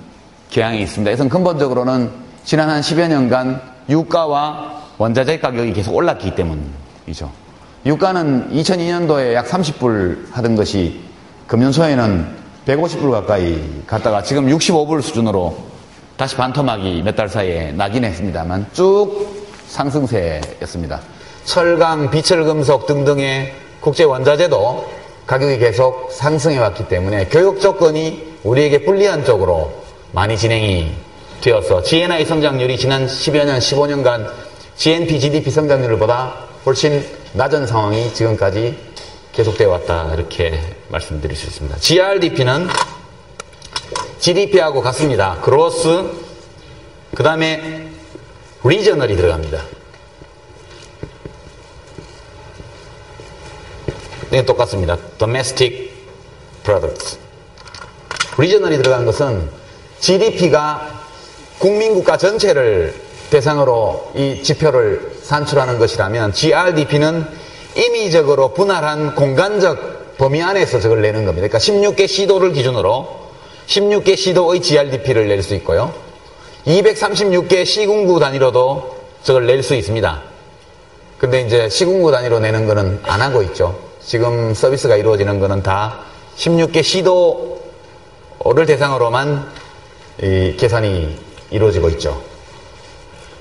경향이 있습니다. 그래서 근본적으로는 지난 한 10여 년간 유가와 원자재 가격이 계속 올랐기 때문이죠. 유가는 2002년도에 약 30불 하던 것이 금년초에는 150불 가까이 갔다가 지금 65불 수준으로 다시 반토막이 몇 달 사이에 나긴 했습니다만 쭉 상승세였습니다. 철강, 비철금속 등등의 국제 원자재도 가격이 계속 상승해 왔기 때문에 교육 조건이 우리에게 불리한 쪽으로 많이 진행이 되어서 GNI 성장률이 지난 10여 년, 15년간 GNP, GDP 성장률보다 훨씬 낮은 상황이 지금까지 계속되어 왔다 이렇게 말씀드릴 수 있습니다. GRDP는 GDP하고 같습니다. 그로스, 그 다음에 리저널이 들어갑니다. 이게 똑같습니다. Domestic Products. 리저널이 들어간 것은 GDP가 국민국가 전체를 대상으로 이 지표를 산출하는 것이라면 GRDP는 임의적으로 분할한 공간적 범위 안에서 저걸 내는 겁니다. 그러니까 16개 시도를 기준으로 16개 시도의 GRDP를 낼 수 있고요. 236개 시군구 단위로도 저걸 낼 수 있습니다. 근데 이제 시군구 단위로 내는 거는 안 하고 있죠. 지금 서비스가 이루어지는 거는 다 16개 시도를 대상으로만 이 계산이 이루어지고 있죠.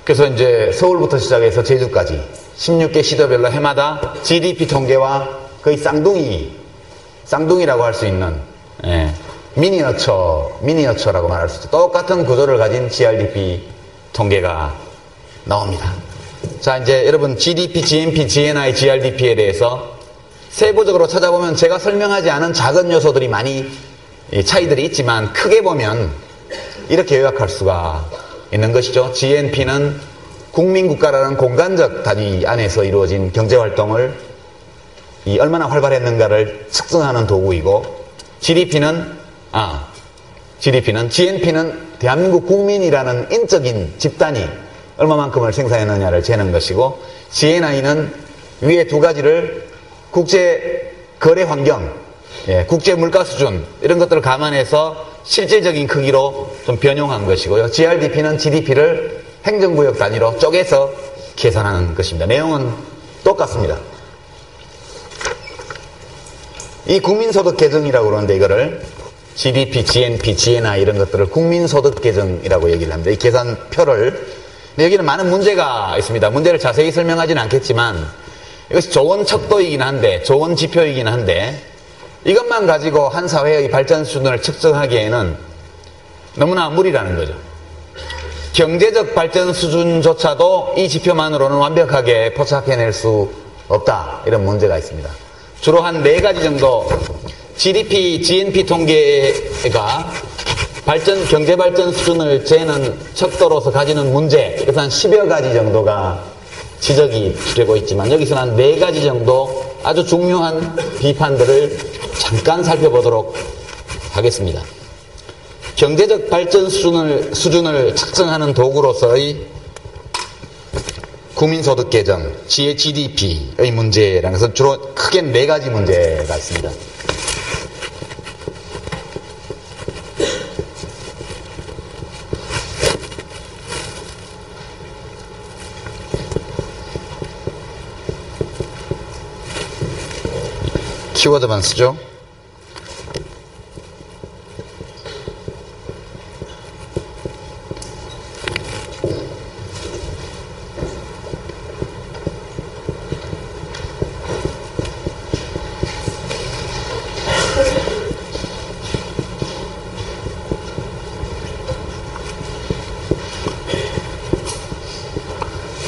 그래서 이제 서울부터 시작해서 제주까지 16개 시도별로 해마다 GDP 통계와 거의 쌍둥이라고 할 수 있는 미니어처라고 말할 수 있죠. 똑같은 구조를 가진 GRDP 통계가 나옵니다. 자, 이제 여러분 GDP, GNP, GNI, GRDP에 대해서 세부적으로 찾아보면 제가 설명하지 않은 작은 요소들이 많이 차이들이 있지만 크게 보면 이렇게 요약할 수가 있는 것이죠. GNP는 국민국가라는 공간적 단위 안에서 이루어진 경제활동을 얼마나 활발했는가를 측정하는 도구이고 GNP는 대한민국 국민이라는 인적인 집단이 얼마만큼을 생산했느냐를 재는 것이고 GNI는 위에 두 가지를 국제 거래 환경, 국제 물가 수준 이런 것들을 감안해서 실질적인 크기로 좀 변용한 것이고요. GRDP는 GDP를 행정구역 단위로 쪼개서 계산하는 것입니다. 내용은 똑같습니다. 이 국민소득 계정이라고 그러는데 이거를 GDP, GNP, GNI 이런 것들을 국민소득 계정이라고 얘기를 합니다. 이 계산표를. 근데 여기는 많은 문제가 있습니다. 문제를 자세히 설명하지는 않겠지만 이것이 좋은 척도이긴 한데, 좋은 지표이긴 한데 이것만 가지고 한 사회의 발전 수준을 측정하기에는 너무나 무리라는 거죠. 경제적 발전 수준조차도 이 지표만으로는 완벽하게 포착해낼 수 없다. 이런 문제가 있습니다. 주로 한 4가지 정도 GDP, GNP 통계가 경제 발전 수준을 재는 척도로서 가지는 문제, 그래서 한 10여 가지 정도가 지적이 되고 있지만 여기서는 한 4가지 정도 아주 중요한 비판들을 잠깐 살펴보도록 하겠습니다. 경제적 발전 수준을 측정하는 도구로서의 국민소득 계정, GDP의 문제라는 것은 주로 크게 4가지 문제가 있습니다. 키워드만 쓰죠.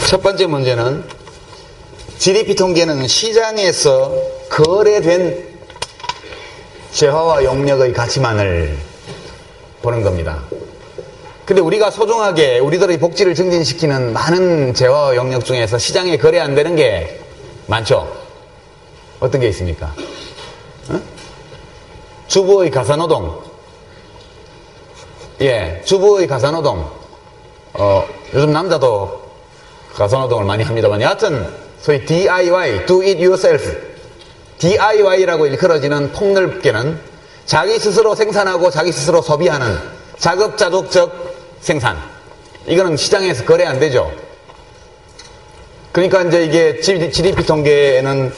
첫 번째 문제는 GDP 통계는 시장에서 거래된 재화와 용역의 가치만을 보는 겁니다. 근데 우리가 소중하게 우리들의 복지를 증진시키는 많은 재화와 용역 중에서 시장에 거래 안 되는 게 많죠. 어떤 게 있습니까? 주부의 가사노동. 주부의 가사노동. 요즘 남자도 가사노동을 많이 합니다만 여하튼 소위 DIY, Do It Yourself, DIY라고 일컬어지는 폭넓게는 자기 스스로 생산하고 자기 스스로 소비하는 자급자족적 생산. 이거는 시장에서 거래 안 되죠. 그러니까 이제 이게 GDP 통계에는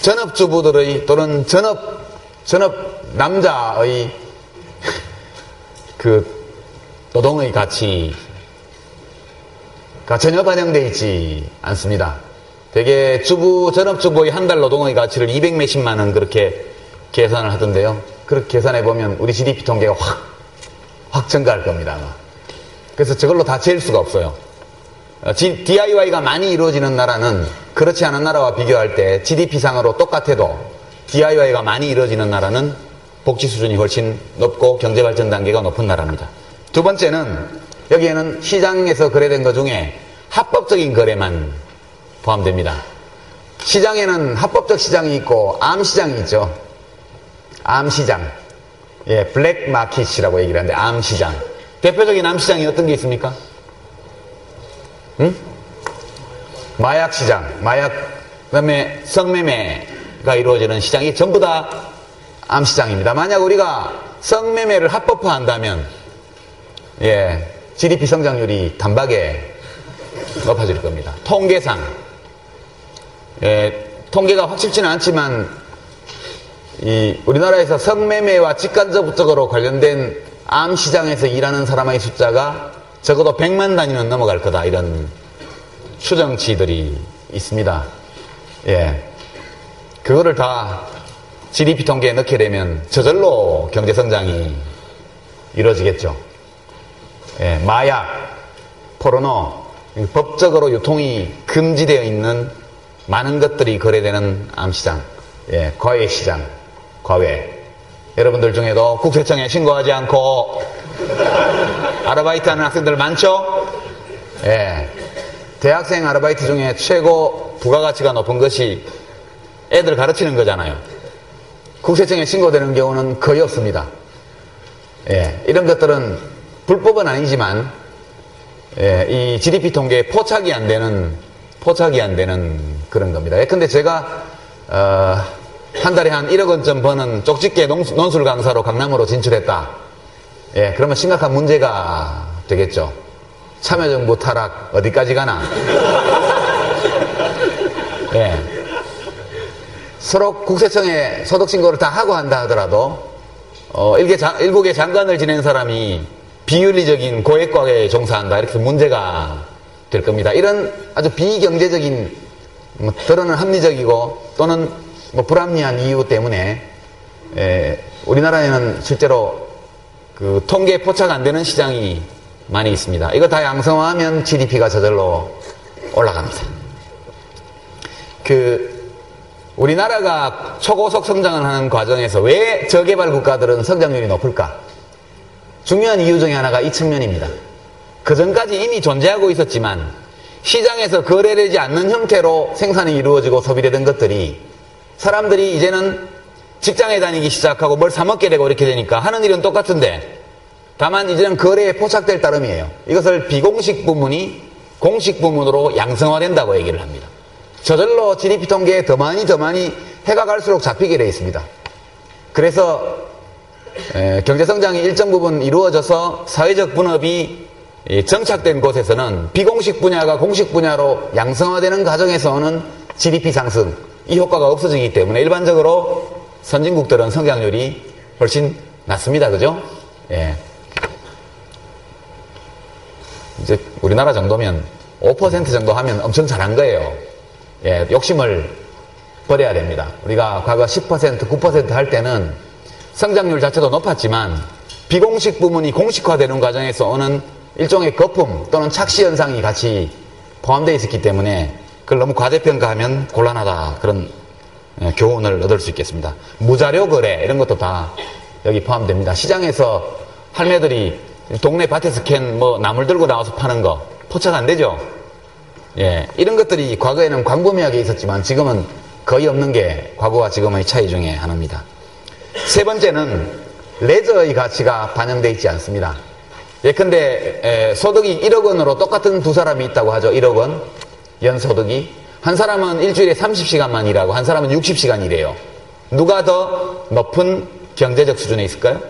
전업주부들의 또는 전업 남자의 그 노동의 가치가 전혀 반영되어 있지 않습니다. 되게 전업주부의 한 달 노동의 가치를 200 몇십만 원 그렇게 계산을 하던데요. 그렇게 계산해 보면 우리 GDP 통계가 확 증가할 겁니다, 아마. 그래서 저걸로 다 재일 수가 없어요. DIY가 많이 이루어지는 나라는 그렇지 않은 나라와 비교할 때 GDP상으로 똑같아도 DIY가 많이 이루어지는 나라는 복지 수준이 훨씬 높고 경제발전 단계가 높은 나라입니다. 두 번째는 여기에는 시장에서 거래된 것 중에 합법적인 거래만 포함됩니다. 시장에는 합법적 시장이 있고 암시장이 있죠. 암시장. 예, 블랙마켓이라고 얘기를 하는데 암시장. 대표적인 암시장이 어떤 게 있습니까? 마약시장, 그 다음에 성매매가 이루어지는 시장이 전부 다 암시장입니다. 만약 우리가 성매매를 합법화한다면, 예, GDP 성장률이 단박에 높아질 겁니다. 통계상, 예, 통계가 확실치는 않지만, 우리나라에서 성매매와 직간접적으로 관련된 암시장에서 일하는 사람의 숫자가 적어도 100만 단위는 넘어갈 거다. 이런 추정치들이 있습니다. 예. 그거를 다 GDP 통계에 넣게 되면 저절로 경제성장이 이루어지겠죠. 예. 마약, 포르노, 법적으로 유통이 금지되어 있는 많은 것들이 거래되는 암시장, 예. 과외시장, 과외. 여러분들 중에도 국세청에 신고하지 않고 아르바이트 하는 학생들 많죠? 예. 대학생 아르바이트 중에 최고 부가가치가 높은 것이 애들 가르치는 거잖아요. 국세청에 신고되는 경우는 거의 없습니다. 예. 이런 것들은 불법은 아니지만, 예. 이 GDP 통계에 포착이 안 되는 그런 겁니다. 예컨대 제가, 한 달에 한 1억 원쯤 버는 쪽집게 논술 강사로 강남으로 진출했다. 예, 그러면 심각한 문제가 되겠죠. 참여정부 타락 어디까지 가나. 예. 서로 국세청에 소득신고를 다 하고 한다 하더라도 일국의 장관을 지낸 사람이 비윤리적인 고액과에 종사한다 이렇게 문제가 될 겁니다. 이런 아주 비경제적인 드러는 합리적이고 또는 불합리한 이유 때문에 우리나라에는 실제로 그 통계에 포착 안 되는 시장이 많이 있습니다. 이거 다 양성화하면 GDP가 저절로 올라갑니다. 우리나라가 초고속 성장을 하는 과정에서 왜 저개발 국가들은 성장률이 높을까? 중요한 이유 중에 하나가 이 측면입니다. 그 전까지 이미 존재하고 있었지만 시장에서 거래되지 않는 형태로 생산이 이루어지고 소비되던 것들이 사람들이 이제는 직장에 다니기 시작하고 뭘 사먹게 되고 이렇게 되니까 하는 일은 똑같은데 다만 이제는 거래에 포착될 따름이에요. 이것을 비공식 부문이 공식 부문으로 양성화된다고 얘기를 합니다. 저절로 GDP 통계에 더 많이 해가 갈수록 잡히게 되어 있습니다. 그래서 경제성장이 일정 부분 이루어져서 사회적 분업이 정착된 곳에서는 비공식 분야가 공식 분야로 양성화되는 과정에서 오는 GDP 상승 이 효과가 없어지기 때문에 일반적으로 선진국들은 성장률이 훨씬 낮습니다. 그죠? 예. 이제 우리나라 정도면 5% 정도 하면 엄청 잘한 거예요. 예, 욕심을 버려야 됩니다. 우리가 과거 10%, 9% 할 때는 성장률 자체도 높았지만 비공식 부문이 공식화되는 과정에서 오는 일종의 거품 또는 착시 현상이 같이 포함되어 있었기 때문에 그걸 너무 과대평가하면 곤란하다. 그런 교훈을 얻을 수 있겠습니다. 무자료 거래 이런 것도 다 여기 포함됩니다. 시장에서 할매들이 동네 밭에서 캔 나물 들고 나와서 파는 거 포착 안 되죠? 예, 이런 것들이 과거에는 광범위하게 있었지만 지금은 거의 없는 게 과거와 지금의 차이 중에 하나입니다. 세 번째는 레저의 가치가 반영되어 있지 않습니다. 예컨대 소득이 1억 원으로 똑같은 두 사람이 있다고 하죠. 1억 원 연소득이 한 사람은 일주일에 30시간만 일하고 한 사람은 60시간 일해요. 누가 더 높은 경제적 수준에 있을까요?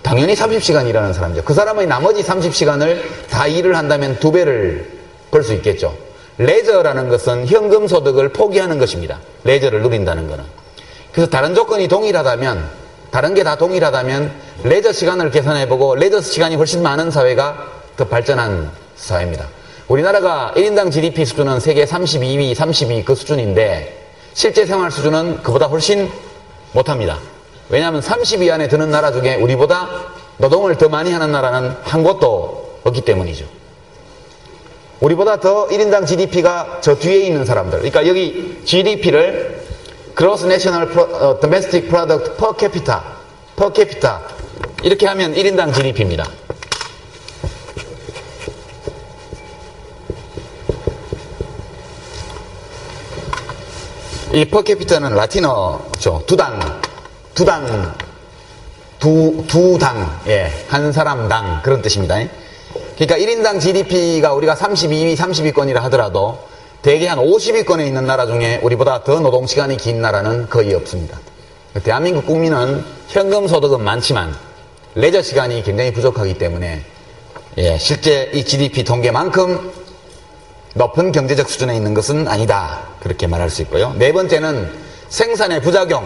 당연히 30시간 일하는 사람이죠. 그 사람의 나머지 30시간을 다 일을 한다면 2배를 벌 수 있겠죠. 레저라는 것은 현금 소득을 포기하는 것입니다. 레저를 누린다는 것은. 그래서 다른 조건이 동일하다면, 다른 게 다 동일하다면 레저 시간을 계산해보고 레저 시간이 훨씬 많은 사회가 더 발전한 사회입니다. 우리나라가 1인당 GDP 수준은 세계 32위, 32위 그 수준인데 실제 생활 수준은 그보다 훨씬 못합니다. 왜냐하면 30위 안에 드는 나라 중에 우리보다 노동을 더 많이 하는 나라는 한 곳도 없기 때문이죠. 우리보다 더 1인당 GDP가 저 뒤에 있는 사람들, 그러니까 여기 GDP를 Gross National Domestic Product per capita 이렇게 하면 1인당 GDP입니다. 이 per capita는 라틴어죠. 두당, 예, 한 사람당 그런 뜻입니다. 그러니까 1인당 GDP가 우리가 32위, 30위권이라 하더라도 대개 한 50위권에 있는 나라 중에 우리보다 더 노동시간이 긴 나라는 거의 없습니다. 대한민국 국민은 현금 소득은 많지만 레저 시간이 굉장히 부족하기 때문에 예, 실제 이 GDP 통계만큼 높은 경제적 수준에 있는 것은 아니다. 그렇게 말할 수 있고요. 네 번째는 생산의 부작용.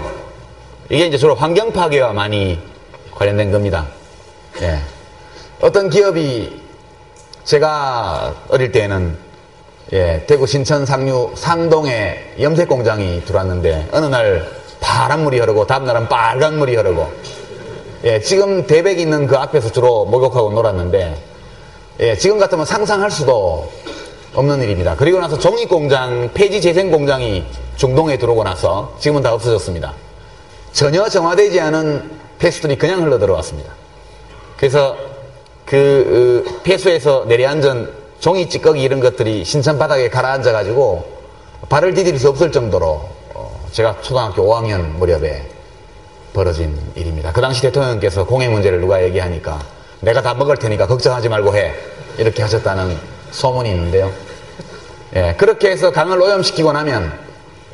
이게 이제 주로 환경 파괴와 많이 관련된 겁니다. 예. 어떤 기업이 제가 어릴 때에는 예, 대구 신천 상류 상동에 염색 공장이 들어왔는데 어느 날 파란 물이 흐르고 다음 날은 빨간 물이 흐르고 예, 지금 대백이 있는 그 앞에서 주로 목욕하고 놀았는데 예, 지금 같으면 상상할 수도 없는 일입니다. 그리고 나서 종이공장, 폐지재생공장이 중동에 들어오고 나서 지금은 다 없어졌습니다. 전혀 정화되지 않은 폐수들이 그냥 흘러 들어왔습니다. 그래서 그 폐수에서 내려앉은 종이 찌꺼기 이런 것들이 신천 바닥에 가라앉아가지고 발을 디딜 수 없을 정도로 제가 초등학교 5학년 무렵에 벌어진 일입니다. 그 당시 대통령께서 공해 문제를 누가 얘기하니까 내가 다 먹을 테니까 걱정하지 말고 해 이렇게 하셨다는 소문이 있는데요. 예, 그렇게 해서 강을 오염시키고 나면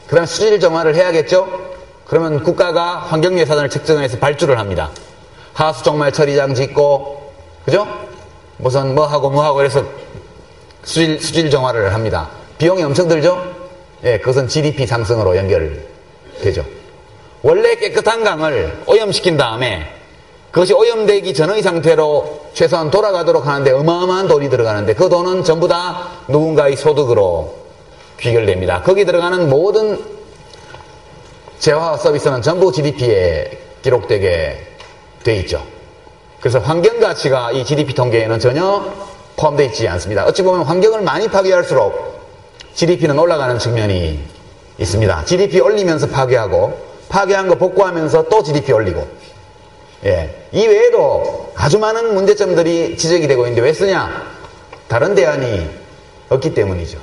그럼 수질 정화를 해야겠죠? 그러면 국가가 환경 예산을 책정해서 발주를 합니다. 하수 종말 처리장 짓고 그죠? 무슨 뭐하고 해서 수질 정화를 합니다. 비용이 엄청 들죠? 예, 그것은 GDP 상승으로 연결되죠. 원래 깨끗한 강을 오염시킨 다음에 그것이 오염되기 전의 상태로 최소한 돌아가도록 하는데 어마어마한 돈이 들어가는데 그 돈은 전부 다 누군가의 소득으로 귀결됩니다. 거기 들어가는 모든 재화와 서비스는 전부 GDP에 기록되게 돼 있죠. 그래서 환경 가치가 이 GDP 통계에는 전혀 포함되어 있지 않습니다. 어찌 보면 환경을 많이 파괴할수록 GDP는 올라가는 측면이 있습니다. GDP 올리면서 파괴하고 파괴한 거 복구하면서 또 GDP 올리고 예, 이 외에도 아주 많은 문제점들이 지적이 되고 있는데 왜 쓰냐? 다른 대안이 없기 때문이죠.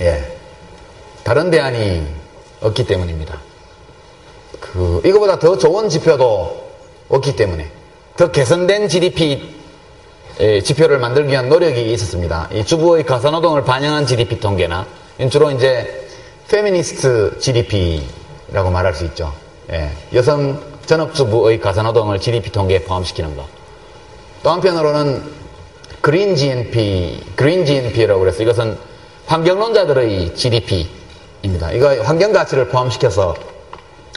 예, 다른 대안이 없기 때문입니다. 이거보다 더 좋은 지표도 없기 때문에 더 개선된 GDP 지표를 만들기 위한 노력이 있었습니다. 이 주부의 가사노동을 반영한 GDP 통계나 주로 이제 페미니스트 GDP라고 말할 수 있죠. 예, 여성 전업주부의 가사노동을 GDP 통계에 포함시키는 거. 또 한편으로는 그린 GNP라고 그래서 이것은 환경론자들의 GDP입니다. 이거 환경 가치를 포함시켜서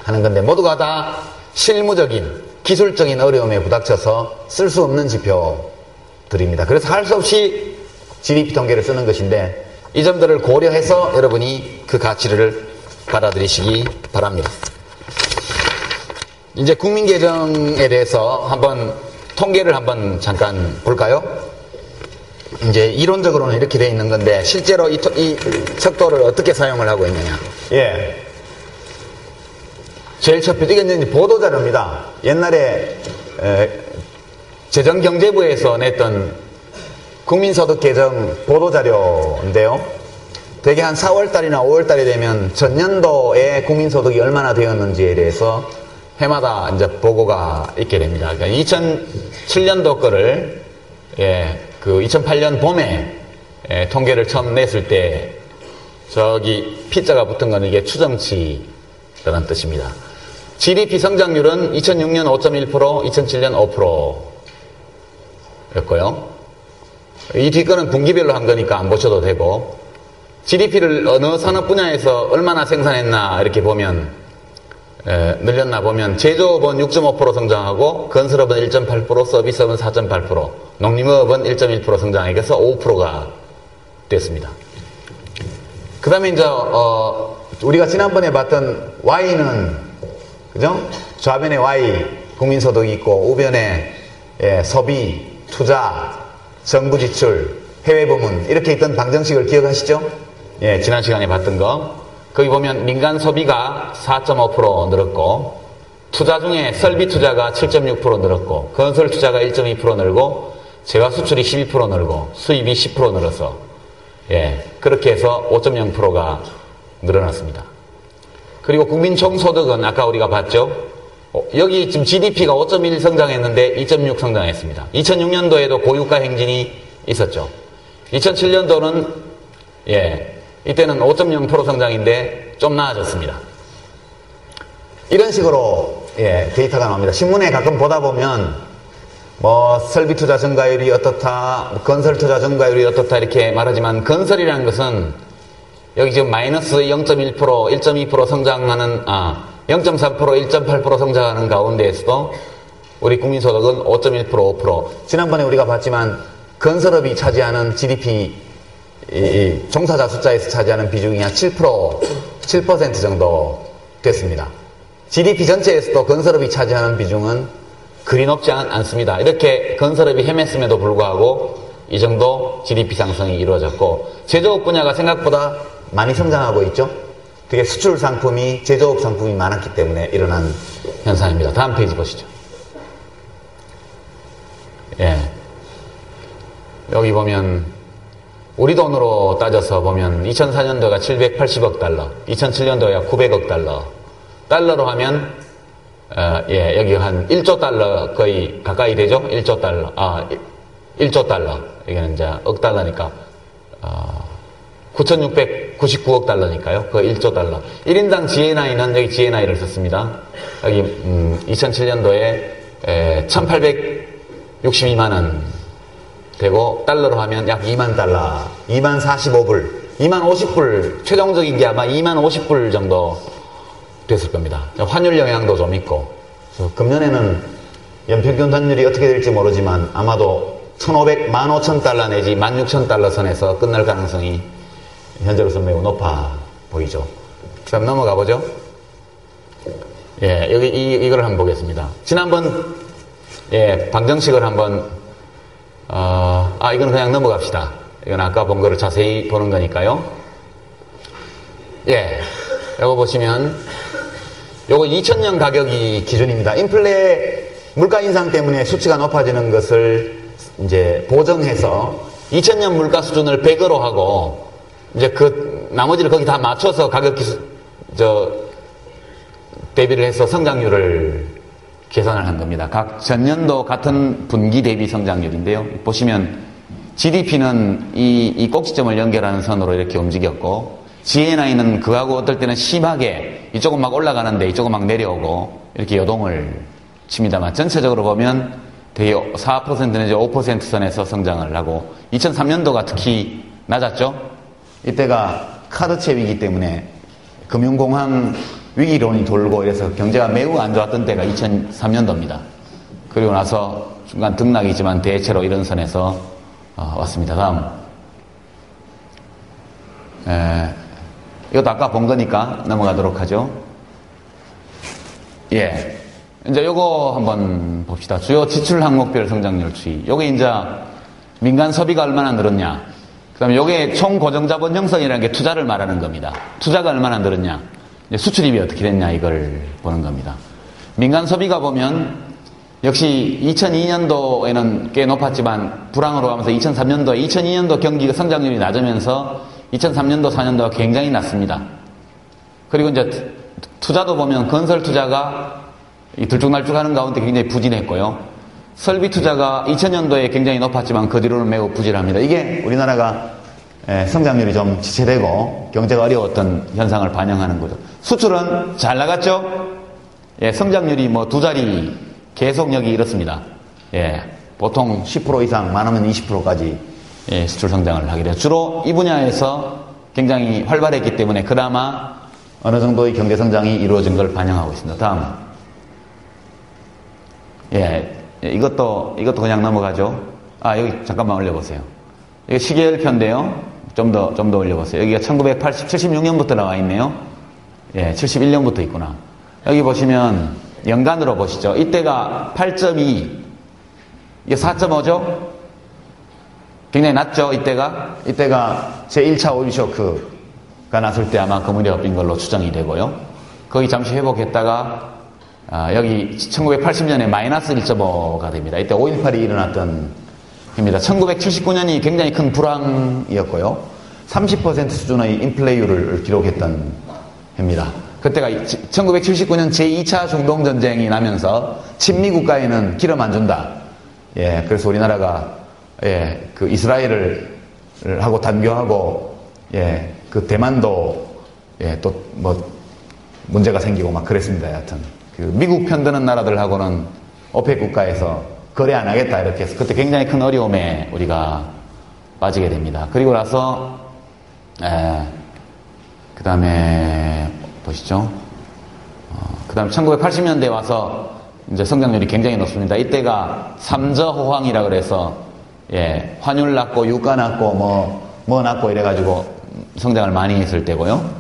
하는 건데 모두가 다 실무적인 기술적인 어려움에 부닥쳐서 쓸 수 없는 지표들입니다. 그래서 할 수 없이 GDP 통계를 쓰는 것인데 이 점들을 고려해서 여러분이 그 가치를 받아들이시기 바랍니다. 이제 국민계정에 대해서 한번 통계를 한번 잠깐 볼까요? 이제 이론적으로는 이렇게 되어 있는 건데 실제로 이 척도를 어떻게 사용을 하고 있느냐. 예. 제일 첫 표지, 이건 이제 보도자료입니다. 옛날에 재정경제부에서 냈던 국민소득계정 보도자료인데요. 대개 한 4월달이나 5월달이 되면 전년도에 국민소득이 얼마나 되었는지에 대해서 해마다 이제 보고가 있게 됩니다. 그러니까 2007년도 거를, 예, 그 2008년 봄에 통계를 처음 냈을 때 저기 P자가 붙은 건 이게 추정치라는 뜻입니다. GDP 성장률은 2006년 5.1%, 2007년 5%였고요. 이 뒷거는 분기별로 한 거니까 안 보셔도 되고, GDP를 어느 산업 분야에서 얼마나 생산했나 이렇게 보면 늘렸나 보면 제조업은 6.5% 성장하고 건설업은 1.8%, 서비스업은 4.8%, 농림업은 1.1% 성장해서 5%가 됐습니다. 그 다음에 이제 우리가 지난번에 봤던 Y는 그죠? 좌변에 Y 국민소득이 있고 우변에 소비, 투자, 정부 지출, 해외 부문 이렇게 있던 방정식을 기억하시죠? 예, 지난 시간에 봤던 거. 거기 보면 민간 소비가 4.5% 늘었고 투자 중에 설비 투자가 7.6% 늘었고 건설 투자가 1.2% 늘고 재화 수출이 12% 늘고 수입이 10% 늘어서 그렇게 해서 5.0%가 늘어났습니다. 그리고 국민 총소득은 아까 우리가 봤죠? 여기 지금 GDP가 5.1 성장했는데 2.6 성장했습니다. 2006년도에도 고유가 행진이 있었죠. 2007년도는 이때는 5.0% 성장인데 좀 나아졌습니다. 이런 식으로 데이터가 나옵니다. 신문에 가끔 보다 보면 뭐 설비 투자 증가율이 어떻다, 건설 투자 증가율이 어떻다 이렇게 말하지만 건설이라는 것은 여기 지금 마이너스 0.1%, 1.2% 성장하는 0.3%, 1.8% 성장하는 가운데에서도 우리 국민소득은 5.1%, 5%. 지난번에 우리가 봤지만 건설업이 차지하는 GDP 종사자 숫자에서 차지하는 비중이 한 7% 정도 됐습니다. GDP 전체에서도 건설업이 차지하는 비중은 그리 높지 않습니다. 이렇게 건설업이 헤맸음에도 불구하고 이 정도 GDP 상승이 이루어졌고 제조업 분야가 생각보다 많이 성장하고 있죠. 되게 수출 상품이 제조업 상품이 많았기 때문에 일어난 현상입니다. 다음 페이지 보시죠. 여기 보면 우리 돈으로 따져서 보면 2004년도가 780억 달러, 2007년도에 900억 달러. 달러로 하면 여기 한 1조 달러 거의 가까이 되죠? 1조 달러. 1조 달러. 이게는 이제 억 달러니까 9,699억 달러니까요. 그 1조 달러. 1인당 GNI는 여기 GNI를 썼습니다. 여기 2007년도에 1,862만 원 되고 달러로 하면 약 2만 달러, 2만 45불, 2만 50불, 최종적인 게 아마 2만 50불 정도 됐을 겁니다. 환율 영향도 좀 있고 금년에는 연평균 환율이 어떻게 될지 모르지만 아마도 15,000달러 내지 16,000달러 선에서 끝날 가능성이 현재로서 매우 높아 보이죠. 그럼 넘어가 보죠. 여기 이걸 한번 보겠습니다. 지난번 방정식을 한번 이건 그냥 넘어갑시다. 이건 아까 본 거를 자세히 보는 거니까요. 요거 보시면 요거 2000년 가격이 기준입니다. 인플레 물가 인상 때문에 수치가 높아지는 것을 이제 보정해서 2000년 물가 수준을 100으로 하고 이제 그 나머지를 거기 다 맞춰서 가격 대비를 해서 성장률을 계산을 한 겁니다. 각 전년도 같은 분기 대비 성장률인데요. 보시면 GDP는 이 꼭지점을 연결하는 선으로 이렇게 움직였고 GNI는 그하고 어떨 때는 심하게 이쪽은 막 올라가는데 이쪽은 막 내려오고 이렇게 요동을 칩니다만 전체적으로 보면 되게 4% 내지 5% 선에서 성장을 하고 2003년도가 특히 낮았죠. 이때가 카드채 위기 때문에 금융공황 위기론이 돌고 이래서 경제가 매우 안 좋았던 때가 2003년도입니다. 그리고 나서 중간 등락이지만 대체로 이런 선에서 왔습니다. 다음. 이것도 아까 본 거니까 넘어가도록 하죠. 이제 요거 한번 봅시다. 주요 지출 항목별 성장률 추이. 요게 이제 민간 소비가 얼마나 늘었냐. 그 다음에 요게 총 고정자본 형성이라는 게 투자를 말하는 겁니다. 투자가 얼마나 늘었냐. 수출입이 어떻게 됐냐 이걸 보는 겁니다. 민간 소비가 보면 역시 2002년도에는 꽤 높았지만 불황으로 가면서 2002년도 경기 성장률이 낮으면서 2003년도, 4년도가 굉장히 낮습니다. 그리고 이제 투자도 보면 건설 투자가 들쭉날쭉 하는 가운데 굉장히 부진했고요. 설비 투자가 2000년도에 굉장히 높았지만 그 뒤로는 매우 부진합니다. 이게 우리나라가 성장률이 좀 지체되고 경제가 어려웠던 현상을 반영하는 거죠. 수출은 잘 나갔죠? 성장률이 뭐 두 자리 계속력이 이렇습니다. 보통 10% 이상, 많으면 20%까지 수출 성장을 하게 돼요. 주로 이 분야에서 굉장히 활발했기 때문에 그나마 어느 정도의 경제 성장이 이루어진 걸 반영하고 있습니다. 다음. 이것도 그냥 넘어가죠. 여기 잠깐만 올려보세요. 이게 시계열편인데요. 좀 더 올려보세요. 여기가 76년부터 나와 있네요. 71년부터 있구나. 여기 보시면 연간으로 보시죠. 이때가 8.2, 이게 4.5죠? 굉장히 낮죠, 이때가 제1차 오일 쇼크가 났을 때 아마 그 무렵인 걸로 추정이 되고요. 거기 잠시 회복했다가, 여기 1980년에 마이너스 1.5가 됩니다. 이때 5.18이 일어났던 해입니다. 1979년이 굉장히 큰 불황이었고요. 30% 수준의 인플레이율을 기록했던 해입니다. 그때가 1979년 제2차 중동전쟁이 나면서 친미 국가에는 기름 안 준다. 그래서 우리나라가 그 이스라엘을 하고 단교하고 그 대만도 또 뭐 문제가 생기고 막 그랬습니다. 여하튼 그 미국 편드는 나라들하고는 오펙 국가에서 거래 안 하겠다 이렇게 해서 그때 굉장히 큰 어려움에 우리가 빠지게 됩니다. 그리고 나서 그 다음에 보시죠. 그 다음에 1980년대 와서 이제 성장률이 굉장히 높습니다. 이때가 삼저호황이라 그래서 환율 낮고 유가 낮고 뭐 낮고 이래가지고 성장을 많이 했을 때고요.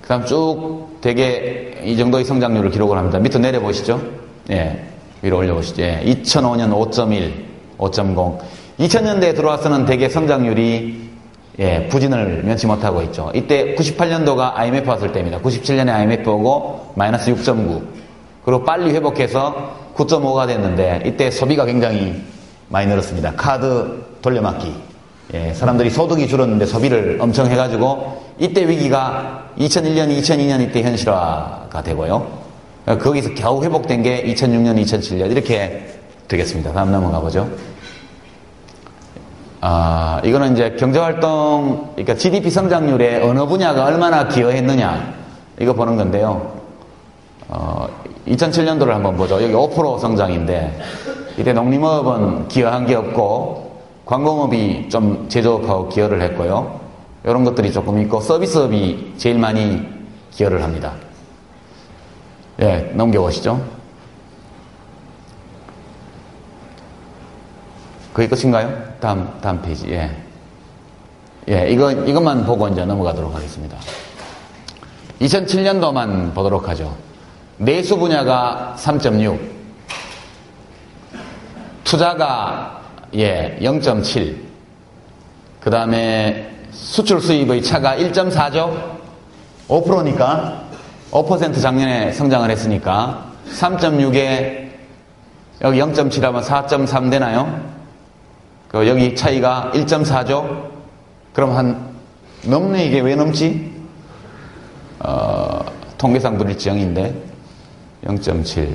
그 다음 쭉 되게 이 정도의 성장률을 기록을 합니다. 밑으로 내려보시죠. 위로 올려보시죠. 2005년 5.1, 5.0. 2000년대에 들어와서는 되게 성장률이 부진을 면치 못하고 있죠. 이때 98년도가 IMF 왔을 때입니다. 97년에 IMF 오고 마이너스 6.9. 그리고 빨리 회복해서 9.5가 됐는데 이때 소비가 굉장히 많이 늘었습니다. 카드 돌려막기. 사람들이 소득이 줄었는데 소비를 엄청 해가지고 이때 위기가 2001년, 2002년 이때 현실화가 되고요. 거기서 겨우 회복된 게 2006년, 2007년 이렇게 되겠습니다. 다음 넘어가 보죠. 이거는 이제 경제활동, 그러니까 GDP 성장률에 어느 분야가 얼마나 기여했느냐 이거 보는 건데요. 2007년도를 한번 보죠. 여기 5% 성장인데 이때 농림업은 기여한 게 없고 관공업이 좀 제조업하고 기여를 했고요. 이런 것들이 조금 있고 서비스업이 제일 많이 기여를 합니다. 넘겨보시죠. 그게 끝인가요? 다음 페이지. 이것만 보고 이제 넘어가도록 하겠습니다. 2007년도만 보도록 하죠. 내수 분야가 3.6, 투자가 0.7, 그 다음에 수출 수입의 차가 1.4죠. 5%니까 5% 작년에 성장을 했으니까 3.6에 여기 0.7하면 4.3 되나요? 여기 차이가 1.4죠. 그럼 넘네. 이게 왜 넘지? 통계상 불일치형인데 0.7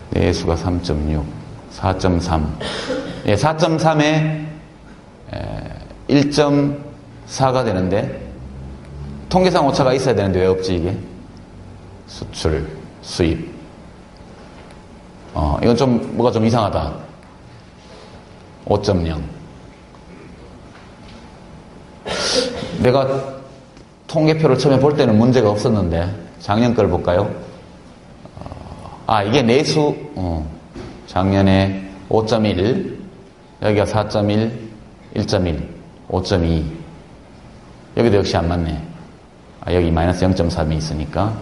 내수가 3.6 4.3 4.3에 1.4가 되는데 통계상 오차가 있어야 되는데 왜 없지 이게? 수출, 수입. 이건 뭐가 좀 이상하다. 5.0. 내가 통계표를 처음에 볼 때는 문제가 없었는데 작년 걸 볼까요? 이게 내수. 작년에 5.1, 여기가 4.1, 1.1, 5.2. 여기도 역시 안 맞네. 여기 마이너스 0.3이 있으니까.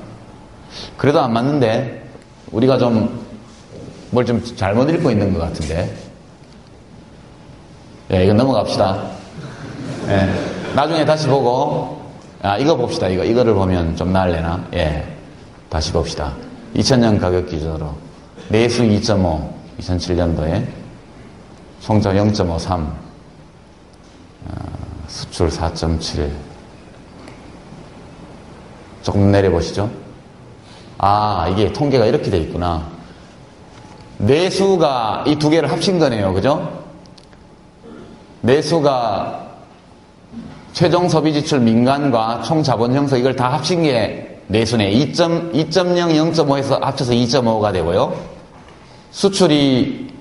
그래도 안 맞는데 우리가 뭘 좀 잘못 읽고 있는 것 같은데. 이건 넘어갑시다. 나중에 다시 보고, 이거 봅시다. 이거를 보면 좀 나을래나? 다시 봅시다. 2000년 가격 기준으로. 내수 2.5, 2007년도에. 성장 0.53, 수출 4.7. 조금 내려보시죠. 이게 통계가 이렇게 돼 있구나. 내수가 이 두 개를 합친 거네요. 그죠? 내수가 최종 소비 지출 민간과 총 자본 형성 이걸 다 합친 게 내수네. 2.0, 0.5에서 합쳐서 2.5가 되고요. 수출이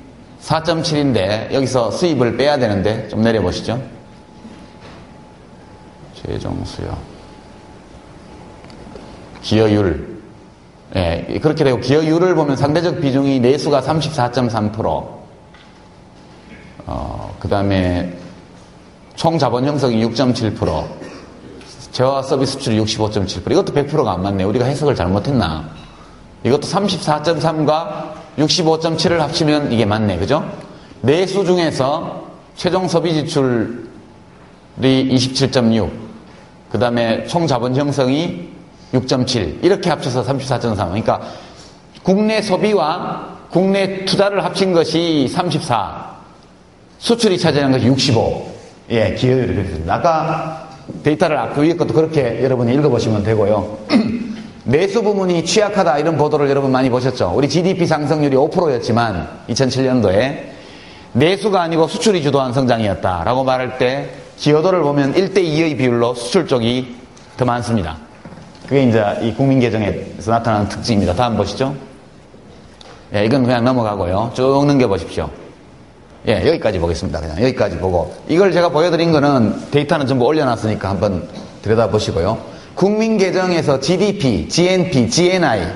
4.7인데 여기서 수입을 빼야 되는데 좀 내려보시죠. 최종 수요. 기여율. 예, 그렇게 되고, 기여율을 보면 상대적 비중이 내수가 34.3%, 그 다음에 총 자본 형성이 6.7%, 재화 서비스 수출이 65.7%. 이것도 100%가 안 맞네. 우리가 해석을 잘못했나? 이것도 34.3과 65.7을 합치면 이게 맞네. 그죠? 내수 중에서 최종 소비 지출이 27.6, 그 다음에 총 자본 형성이 6.7, 이렇게 합쳐서 34.3. 그러니까 국내 소비와 국내 투자를 합친 것이 34, 수출이 차지하는 것이 65. 예, 기여율이 그렇게 됩니다. 아까 데이터를 아까 위에 것도 그렇게 여러분이 읽어보시면 되고요. 내수 부문이 취약하다 이런 보도를 여러분 많이 보셨죠? 우리 GDP 상승률이 5%였지만 2007년도에 내수가 아니고 수출이 주도한 성장이었다라고 말할 때 기여도를 보면 1대2의 비율로 수출 쪽이 더 많습니다. 그게 이제 이 국민계정에서 나타나는 특징입니다. 다음 보시죠. 예, 이건 그냥 넘어가고요. 쭉 넘겨보십시오. 예, 여기까지 보겠습니다. 그냥 여기까지 보고. 이걸 제가 보여드린 거는 데이터는 전부 올려놨으니까 한번 들여다보시고요. 국민계정에서 GDP, GNP, GNI,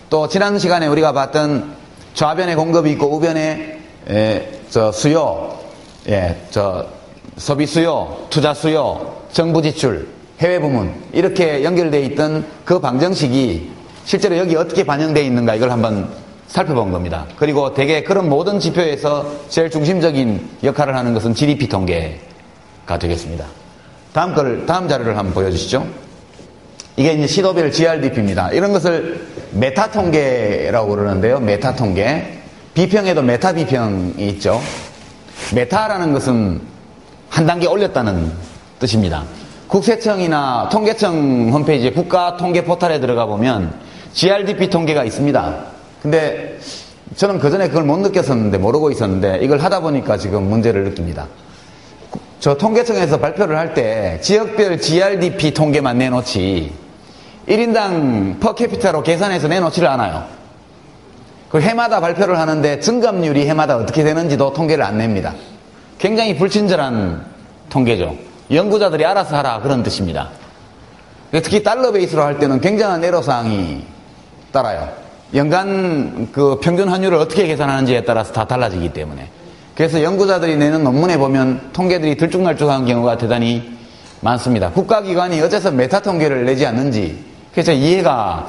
또 지난 시간에 우리가 봤던 좌변에 공급이 있고 우변에 수요, 소비 수요, 투자 수요, 정부 지출, 해외 부문, 이렇게 연결되어 있던 그 방정식이 실제로 여기 어떻게 반영되어 있는가, 이걸 한번 살펴본 겁니다. 그리고 대개 그런 모든 지표에서 제일 중심적인 역할을 하는 것은 GDP 통계가 되겠습니다. 다음 자료를 한번 보여주시죠. 이게 이제 시도별 GRDP입니다. 이런 것을 메타 통계라고 그러는데요. 메타 통계. 비평에도 메타 비평이 있죠. 메타라는 것은 한 단계 올렸다는 뜻입니다. 국세청이나 통계청 홈페이지에 국가통계 포털에 들어가 보면 GRDP 통계가 있습니다. 근데 저는 그전에 그걸 못 느꼈었는데, 모르고 있었는데, 이걸 하다 보니까 지금 문제를 느낍니다. 저 통계청에서 발표를 할 때 지역별 GRDP 통계만 내놓지 1인당 퍼캐피타로 계산해서 내놓지를 않아요. 그 해마다 발표를 하는데 증감률이 해마다 어떻게 되는지도 통계를 안 냅니다. 굉장히 불친절한 통계죠. 연구자들이 알아서 하라, 그런 뜻입니다. 특히 달러 베이스로 할 때는 굉장한 애로사항이 따라요. 연간 그 평균 환율을 어떻게 계산하는지에 따라서 다 달라지기 때문에. 그래서 연구자들이 내는 논문에 보면 통계들이 들쭉날쭉한 경우가 대단히 많습니다. 국가기관이 어째서 메타 통계를 내지 않는지 그래서 이해가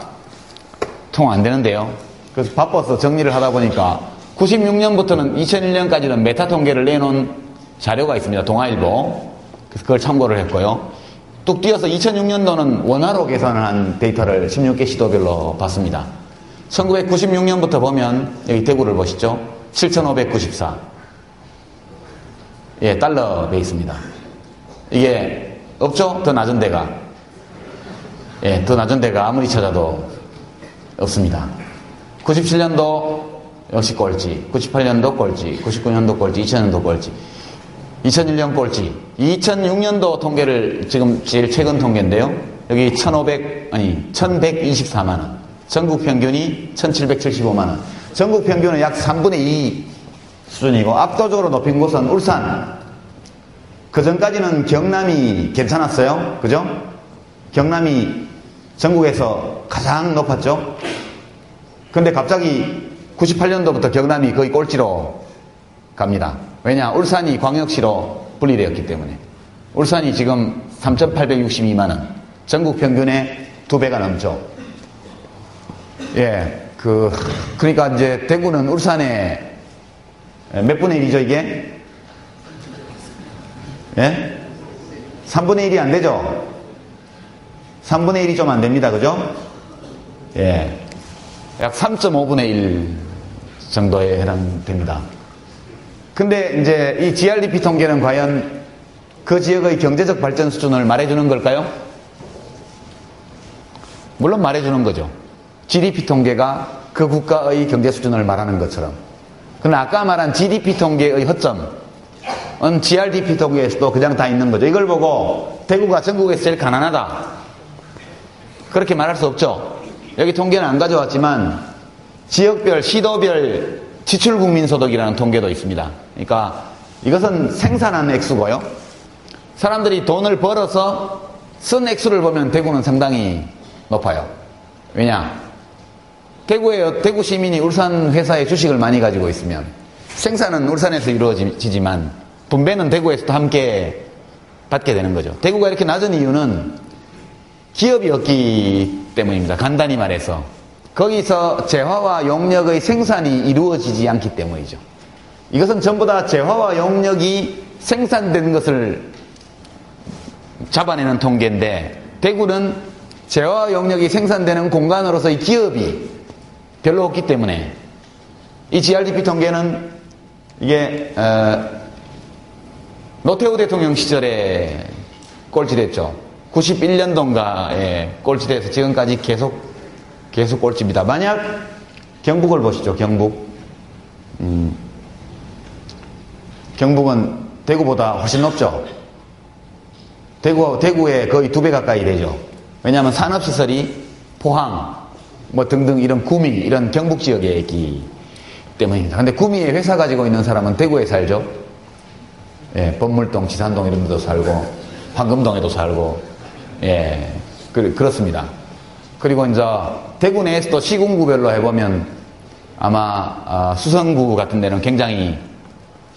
통 안 되는데요. 그래서 바빠서 정리를 하다 보니까 96년부터는 2001년까지는 메타 통계를 내놓은 자료가 있습니다. 동아일보. 그래서 그걸 참고를 했고요. 뚝 뛰어서 2006년도는 원화로 계산을 한 데이터를 16개 시도별로 봤습니다. 1996년부터 보면 여기 대구를 보시죠. 7,594. 예, 달러 베이스입니다. 이게 없죠? 더 낮은 데가. 예, 더 낮은 데가 아무리 찾아도 없습니다. 97년도 역시 꼴찌, 98년도 꼴찌, 99년도 꼴찌, 2000년도 꼴찌, 2001년 꼴찌, 2006년도 통계를 지금 제일 최근 통계인데요. 여기 1124만원. 전국 평균이 1775만원. 전국 평균은 약 3분의 2 수준이고, 압도적으로 높인 곳은 울산. 그 전까지는 경남이 괜찮았어요. 그죠? 경남이 전국에서 가장 높았죠. 근데 갑자기 98년도부터 경남이 거의 꼴찌로 갑니다. 왜냐? 울산이 광역시로 분리되었기 때문에. 울산이 지금 3,862만원. 전국 평균의 2배가 넘죠. 예, 그러니까 이제 대구는 울산에 몇 분의 1이죠, 이게? 예? 3분의 1이 안 되죠? 3분의 1이 좀 안 됩니다, 그죠? 예. 약 3.5분의 1 정도에 해당됩니다. 근데 이제 이 GRDP 통계는 과연 그 지역의 경제적 발전 수준을 말해주는 걸까요? 물론 말해주는 거죠. GDP 통계가 그 국가의 경제 수준을 말하는 것처럼. 그러나 아까 말한 GDP 통계의 허점은 GRDP 통계에서도 그냥 다 있는 거죠. 이걸 보고 대구가 전국에서 제일 가난하다, 그렇게 말할 수 없죠. 여기 통계는 안 가져왔지만 지역별, 시도별 지출국민소득이라는 통계도 있습니다. 그러니까 이것은 생산한 액수고요. 사람들이 돈을 벌어서 쓴 액수를 보면 대구는 상당히 높아요. 왜냐? 대구 시민이 울산 회사의 주식을 많이 가지고 있으면 생산은 울산에서 이루어지지만 분배는 대구에서도 함께 받게 되는 거죠. 대구가 이렇게 낮은 이유는 기업이 없기 때문입니다. 간단히 말해서. 거기서 재화와 용역의 생산이 이루어지지 않기 때문이죠. 이것은 전부 다 재화와 용역이 생산된 것을 잡아내는 통계인데, 대구는 재화와 용역이 생산되는 공간으로서의 기업이 별로 없기 때문에 이 GRDP 통계는 이게 노태우 대통령 시절에 꼴찌됐죠. 91년도인가에 꼴찌돼서 지금까지 계속 꼴찌입니다. 만약 경북을 보시죠. 경북은 대구보다 훨씬 높죠. 대구에 거의 2배 가까이 되죠. 왜냐하면 산업시설이 포항 뭐 등등 이런 구미 이런 경북 지역에 있기 때문입니다. 근데 구미에 회사 가지고 있는 사람은 대구에 살죠. 예, 법물동, 지산동 이런 데도 살고 황금동에도 살고, 예, 그렇습니다. 그리고 이제 대구 내에서도 시군구별로 해보면 아마 수성구 같은 데는 굉장히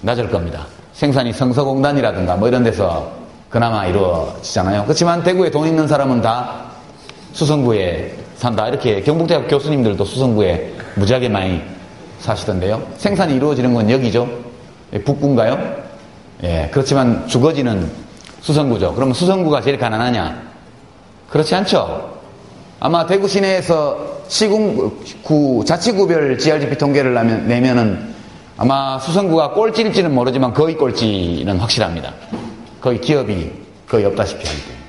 낮을 겁니다. 생산이 성서공단이라든가 뭐 이런 데서 그나마 이루어지잖아요. 그렇지만 대구에 돈 있는 사람은 다 수성구에 산다. 이렇게 경북대학 교수님들도 수성구에 무지하게 많이 사시던데요. 생산이 이루어지는 건 여기죠. 북구인가요? 예, 그렇지만 주거지는 수성구죠. 그러면 수성구가 제일 가난하냐? 그렇지 않죠. 아마 대구 시내에서 시군구 자치구별 GRDP 통계를 내면은 아마 수성구가 꼴찌일지는 모르지만 거의 꼴찌는 확실합니다. 거의 기업이 거의 없다시피 하기 때문에.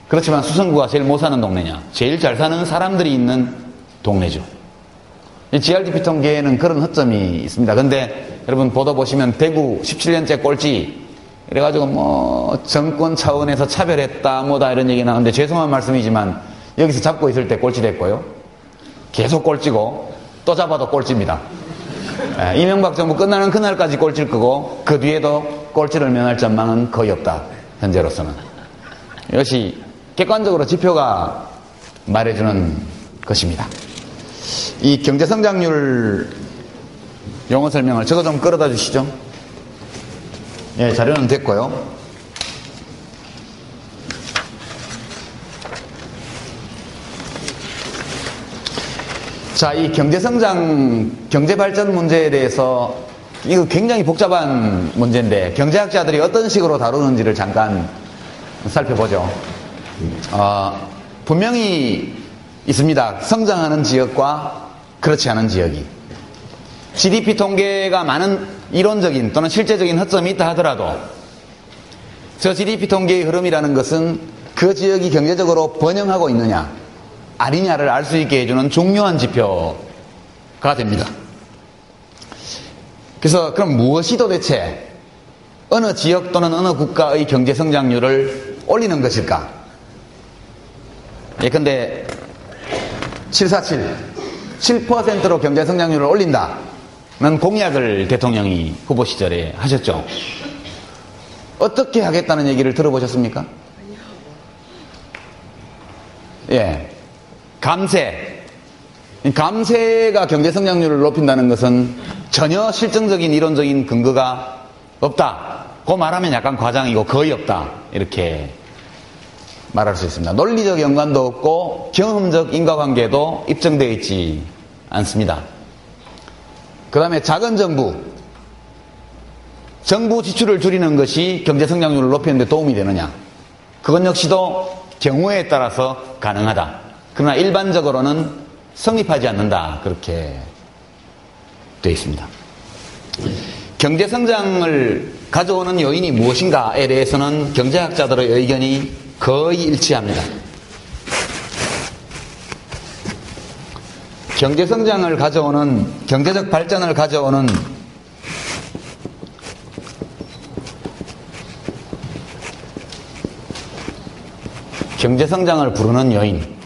그렇지만 수성구가 제일 못 사는 동네냐? 제일 잘 사는 사람들이 있는 동네죠. 이 GRDP 통계에는 그런 허점이 있습니다. 근데 여러분 보도 보시면 대구 17년째 꼴찌 이래가지고 뭐 정권 차원에서 차별했다 뭐다 이런 얘기 나오는데 죄송한 말씀이지만 여기서 잡고 있을 때 꼴찌 됐고요. 계속 꼴찌고 또 잡아도 꼴찌입니다. 이명박 정부 끝나는 그날까지 꼴찌일 거고 그 뒤에도 꼴찌를 면할 전망은 거의 없다. 현재로서는. 이것이 객관적으로 지표가 말해주는 것입니다. 이 경제성장률 용어 설명을 저거 좀 끌어다 주시죠. 예, 자료는 됐고요. 자, 이 경제발전 문제에 대해서 이거 굉장히 복잡한 문제인데 경제학자들이 어떤 식으로 다루는지를 잠깐 살펴보죠. 분명히 있습니다. 성장하는 지역과 그렇지 않은 지역이. GDP 통계가 많은 이론적인 또는 실제적인 허점이 있다 하더라도 저 GDP 통계의 흐름이라는 것은 그 지역이 경제적으로 번영하고 있느냐 아니냐를 알 수 있게 해주는 중요한 지표가 됩니다. 그래서 그럼 무엇이 도대체 어느 지역 또는 어느 국가의 경제 성장률을 올리는 것일까? 예컨대 7%로 경제 성장률을 올린다는 공약을 대통령이 후보 시절에 하셨죠. 어떻게 하겠다는 얘기를 들어보셨습니까? 예. 감세가 경제 성장률을 높인다는 것은 전혀 실증적인 이론적인 근거가 없다. 그 말하면 약간 과장이고 거의 없다. 이렇게 말할 수 있습니다. 논리적 연관도 없고 경험적 인과관계도 입증되어 있지 않습니다. 그 다음에 작은 정부 지출을 줄이는 것이 경제 성장률을 높이는 데 도움이 되느냐? 그건 역시도 경우에 따라서 가능하다. 그러나 일반적으로는 성립하지 않는다. 그렇게 되어 있습니다. 경제 성장을 가져오는 요인이 무엇인가에 대해서는 경제학자들의 의견이 거의 일치합니다. 경제 성장을 가져오는, 경제적 발전을 가져오는 경제 성장을 부르는 요인.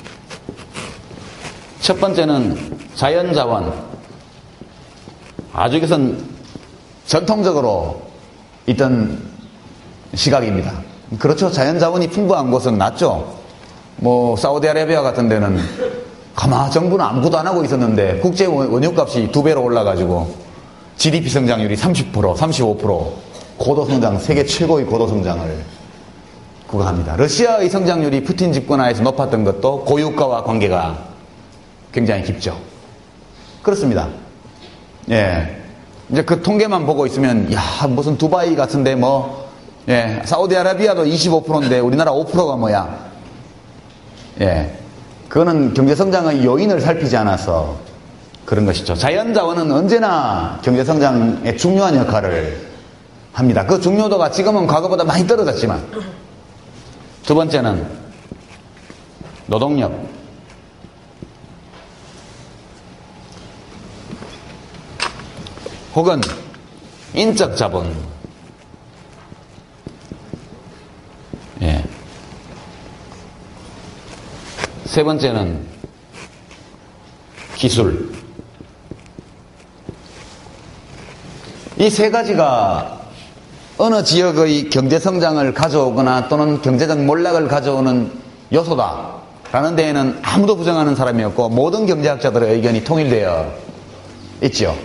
첫 번째는 자연자원. 아주 이것은 전통적으로 있던 시각입니다. 그렇죠. 자연자원이 풍부한 곳은 낫죠. 뭐 사우디아라비아 같은 데는 가만 정부는 아무것도 안 하고 있었는데 국제 원유값이 2배로 올라가지고 GDP 성장률이 30%, 35% 고도성장, 세계 최고의 고도성장을 구가합니다. 러시아의 성장률이 푸틴 집권하에서 높았던 것도 고유가와 관계가 굉장히 깊죠. 그렇습니다. 예. 이제 그 통계만 보고 있으면, 야, 무슨 두바이 같은데 뭐, 예, 사우디아라비아도 25%인데 우리나라 5%가 뭐야. 예. 그거는 경제성장의 요인을 살피지 않아서 그런 것이죠. 자연자원은 언제나 경제성장에 중요한 역할을 합니다. 그 중요도가 지금은 과거보다 많이 떨어졌지만, 두 번째는 노동력. 혹은 인적 자본. 예. 세 번째는 기술. 이 세 가지가 어느 지역의 경제성장을 가져오거나 또는 경제적 몰락을 가져오는 요소다라는 데에는 아무도 부정하는 사람이 없고 모든 경제학자들의 의견이 통일되어 있죠.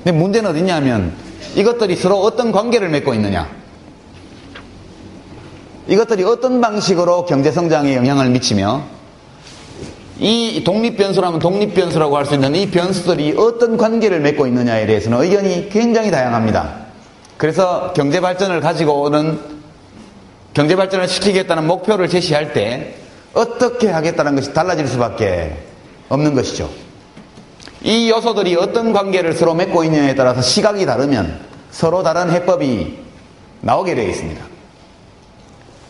근데 문제는 어디냐면 이것들이 서로 어떤 관계를 맺고 있느냐, 이것들이 어떤 방식으로 경제성장에 영향을 미치며 이 독립변수라면 독립변수라고 할 수 있는 이 변수들이 어떤 관계를 맺고 있느냐에 대해서는 의견이 굉장히 다양합니다. 그래서 경제발전을 가지고 오는, 경제발전을 시키겠다는 목표를 제시할 때 어떻게 하겠다는 것이 달라질 수밖에 없는 것이죠. 이 요소들이 어떤 관계를 서로 맺고 있느냐에 따라서 시각이 다르면 서로 다른 해법이 나오게 되어 있습니다.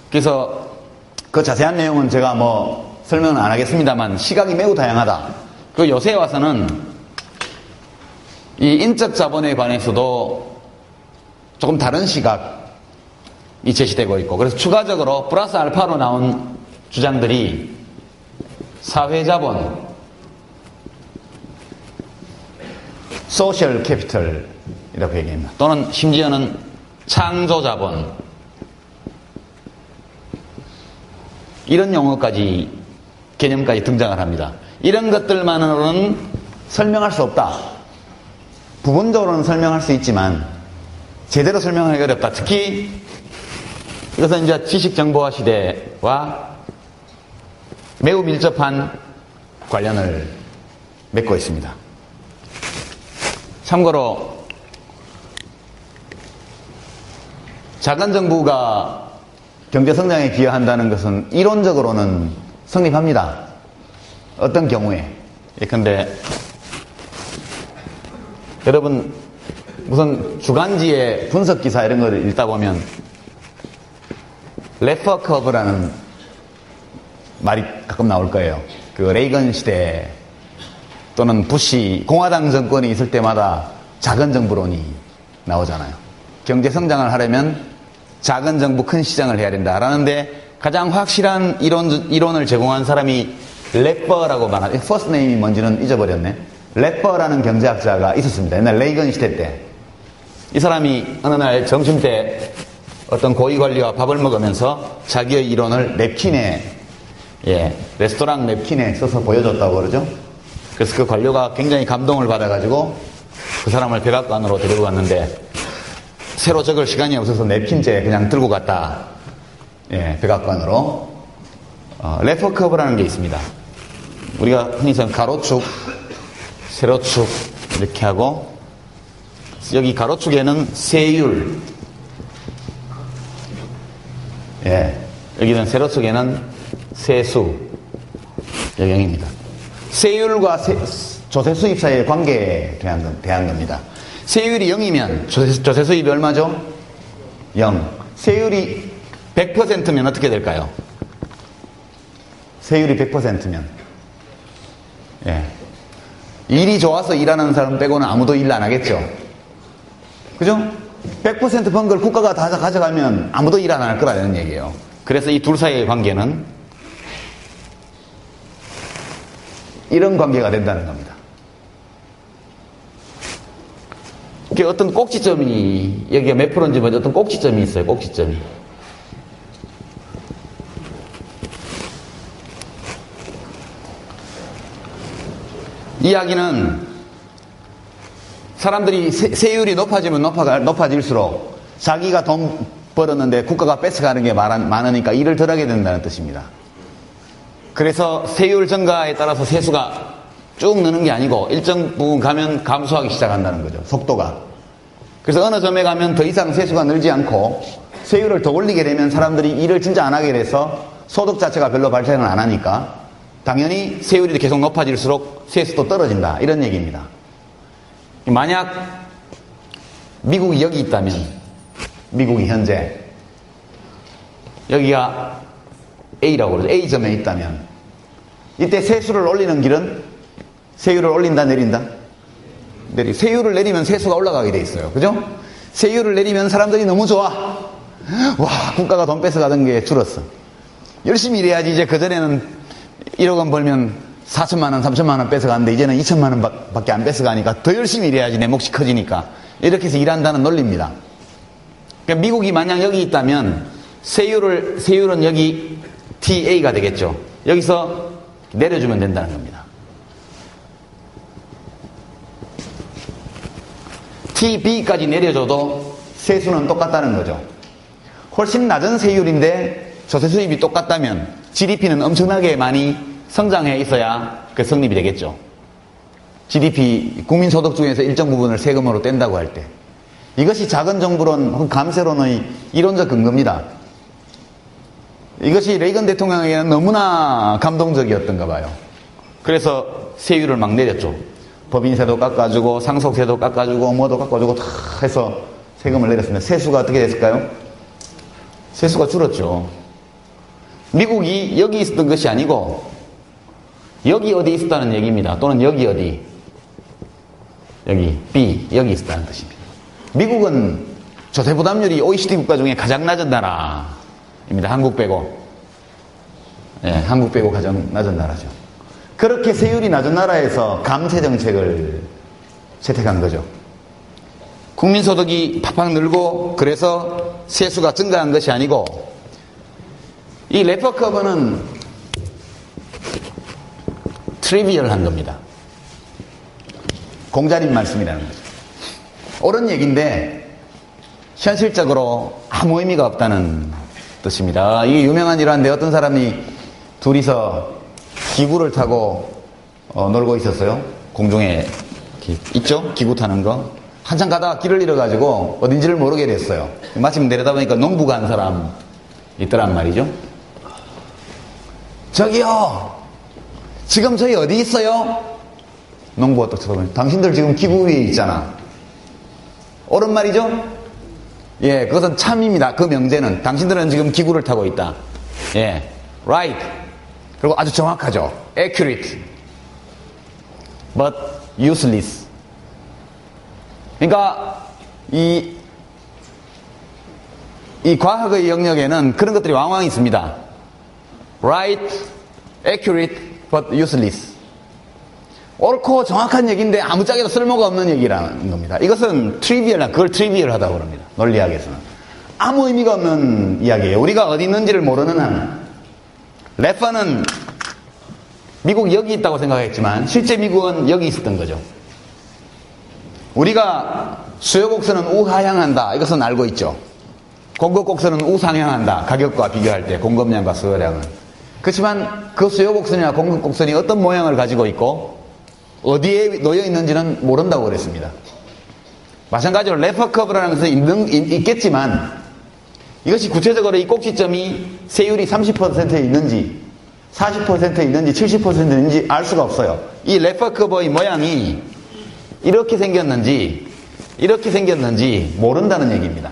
그래서 그 자세한 내용은 제가 뭐 설명은 안 하겠습니다만 시각이 매우 다양하다. 그 요새 와서는 이 인적 자본에 관해서도 조금 다른 시각이 제시되고 있고, 그래서 추가적으로 플러스 알파로 나온 주장들이 사회자본, 소셜 캐피털이라고 얘기합니다. 또는 심지어는 창조자본, 이런 용어까지, 개념까지 등장을 합니다. 이런 것들만으로는 설명할 수 없다. 부분적으로는 설명할 수 있지만 제대로 설명하기 어렵다. 특히 이것은 이제 지식정보화 시대와 매우 밀접한 관련을 맺고 있습니다. 참고로 작은 정부가 경제성장에 기여한다는 것은 이론적으로는 성립합니다. 어떤 경우에. 예컨대 여러분 무슨 주간지의 분석기사 이런 걸 읽다 보면 레퍼 커브라는 말이 가끔 나올 거예요. 그 레이건 시대 또는 부시 공화당 정권이 있을 때마다 작은 정부론이 나오잖아요. 경제성장을 하려면 작은 정부 큰 시장을 해야 된다라는데 가장 확실한 이론을 제공한 사람이 래퍼라고 말하죠. 퍼스트 네임이 뭔지는 잊어버렸네. 래퍼라는 경제학자가 있었습니다. 옛날 레이건 시대 때. 이 사람이 어느 날 점심때 어떤 고위관리와 밥을 먹으면서 자기의 이론을 냅킨에, 레스토랑 냅킨에 써서 보여줬다고 그러죠. 그래서 그 관료가 굉장히 감동을 받아가지고 그 사람을 백악관으로 데리고 갔는데 새로 적을 시간이 없어서 냅킨째 그냥 들고 갔다. 백악관으로. 레퍼 커브라는 게 있습니다. 우리가 흔히 선 가로축, 세로축 이렇게 하고 여기 가로축에는 세율, 여기는 세로축에는 세수 영역입니다. 세율과 조세 수입 사이의 관계에 대한 겁니다. 세율이 0이면 조세 수입이 얼마죠? 0. 세율이 100%면 어떻게 될까요? 세율이 100%면 일이 좋아서 일하는 사람 빼고는 아무도 일 안 하겠죠. 그죠? 100% 번 걸 국가가 다 가져가면 아무도 일 안 할 거라는 얘기예요. 그래서 이 둘 사이의 관계는 이런 관계가 된다는 겁니다. 그 어떤 꼭지점이, 여기가 몇 프로인지 먼저 어떤 꼭지점이 있어요, 꼭지점이. 이야기는 사람들이 세율이 높아지면 높아질수록 자기가 돈 벌었는데 국가가 뺏어가는 게 많으니까 일을 덜 하게 된다는 뜻입니다. 그래서 세율 증가에 따라서 세수가 쭉 느는 게 아니고 일정 부분 가면 감소하기 시작한다는 거죠. 속도가. 그래서 어느 점에 가면 더 이상 세수가 늘지 않고 세율을 더 올리게 되면 사람들이 일을 진짜 안 하게 돼서 소득 자체가 별로 발생을 안 하니까 당연히 세율이 계속 높아질수록 세수도 떨어진다. 이런 얘기입니다. 만약 미국이 여기 있다면, 미국이 현재 여기가 A라고 그러죠. A점에 있다면 이때 세수를 올리는 길은 세율을 올린다 내린다? 세율을 내리면 세수가 올라가게 돼 있어요. 그죠? 세율을 내리면 사람들이 너무 좋아. 와, 국가가 돈 뺏어가던 게 줄었어. 열심히 일해야지. 이제 그전에는 1억 원 벌면 4천만 원, 3천만 원 뺏어가는데 이제는 2천만 원 밖에 안 뺏어가니까 더 열심히 일해야지 내 몫이 커지니까. 이렇게 해서 일한다는 논리입니다. 그러니까 미국이 만약 여기 있다면 세율은 여기 TA가 되겠죠. 여기서 내려주면 된다는 겁니다. TB까지 내려줘도 세수는 똑같다는 거죠. 훨씬 낮은 세율인데 조세 수입이 똑같다면 GDP는 엄청나게 많이 성장해 있어야 그 성립이 되겠죠. GDP, 국민소득 중에서 일정 부분을 세금으로 뗀다고 할 때. 이것이 작은 정부론 혹은 감세론의 이론적 근거입니다. 이것이 레이건 대통령에게는 너무나 감동적이었던가 봐요. 그래서 세율을 막 내렸죠. 법인세도 깎아주고 상속세도 깎아주고 뭐도 깎아주고 다 해서 세금을 내렸습니다. 세수가 어떻게 됐을까요? 세수가 줄었죠. 미국이 여기 있었던 것이 아니고 여기 어디 있었다는 얘기입니다. 또는 여기 어디, 여기 B, 여기 있었다는 뜻입니다. 미국은 조세 부담률이 OECD 국가 중에 가장 낮은 나라입니다. 한국 빼고. 네, 한국 빼고 가장 낮은 나라죠. 그렇게 세율이 낮은 나라에서 감세 정책을 채택한 거죠. 국민소득이 팍팍 늘고 그래서 세수가 증가한 것이 아니고, 이 레퍼 커브는 트리비얼한 겁니다. 공자님 말씀이라는 거죠. 옳은 얘기인데 현실적으로 아무 의미가 없다는 뜻입니다. 이게 유명한 일화인데 어떤 사람이 둘이서 기구를 타고 놀고 있었어요. 공중에 있죠? 기구 타는 거. 한참 가다가 길을 잃어가지고 어딘지를 모르게 됐어요. 마침 내려다보니까 농부가 한 사람 있더란 말이죠. 저기요, 지금 저희 어디 있어요? 농부가 또 쳐다보니, 당신들 지금 기구 위에 있잖아. 옳은 말이죠? 예, 그것은 참입니다. 그 명제는. 당신들은 지금 기구를 타고 있다. 예, right. 그리고 아주 정확하죠. accurate. but useless. 그러니까 이 과학의 영역에는 그런 것들이 왕왕 있습니다. right, accurate, but useless. 옳고 정확한 얘기인데 아무짝에도 쓸모가 없는 얘기라는 겁니다. 이것은 그걸 트리비얼하다고 합니다. 논리학에서는. 아무 의미가 없는 이야기예요. 우리가 어디 있는지를 모르는 한. 레퍼는 미국이 여기 있다고 생각했지만 실제 미국은 여기 있었던 거죠. 우리가 수요 곡선은 우하향한다. 이것은 알고 있죠. 공급 곡선은 우상향한다. 가격과 비교할 때 공급량과 수요량은. 그렇지만 그 수요 곡선이나 공급 곡선이 어떤 모양을 가지고 있고 어디에 놓여 있는지는 모른다고 그랬습니다. 마찬가지로 레퍼 커브라는 것은 있겠지만 이것이 구체적으로 이 꼭지점이 세율이 30%에 있는지 40%에 있는지 70%에 있는지 알 수가 없어요. 이 레퍼 커브의 모양이 이렇게 생겼는지 모른다는 얘기입니다.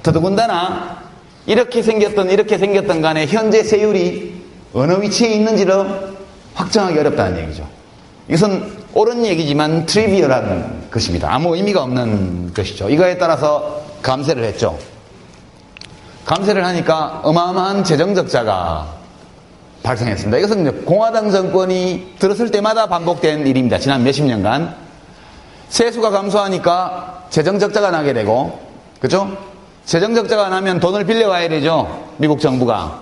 더더군다나 이렇게 생겼던 간에 현재 세율이 어느 위치에 있는지를 확정하기 어렵다는 얘기죠. 이것은 옳은 얘기지만 트리비얼한 것입니다. 아무 의미가 없는 것이죠. 이거에 따라서 감세를 했죠. 감세를 하니까 어마어마한 재정 적자가 발생했습니다. 이것은 공화당 정권이 들었을 때마다 반복된 일입니다. 지난 몇십 년간. 세수가 감소하니까 재정적자가 나게 되고, 그죠? 재정적자가 나면 돈을 빌려와야 되죠. 미국 정부가.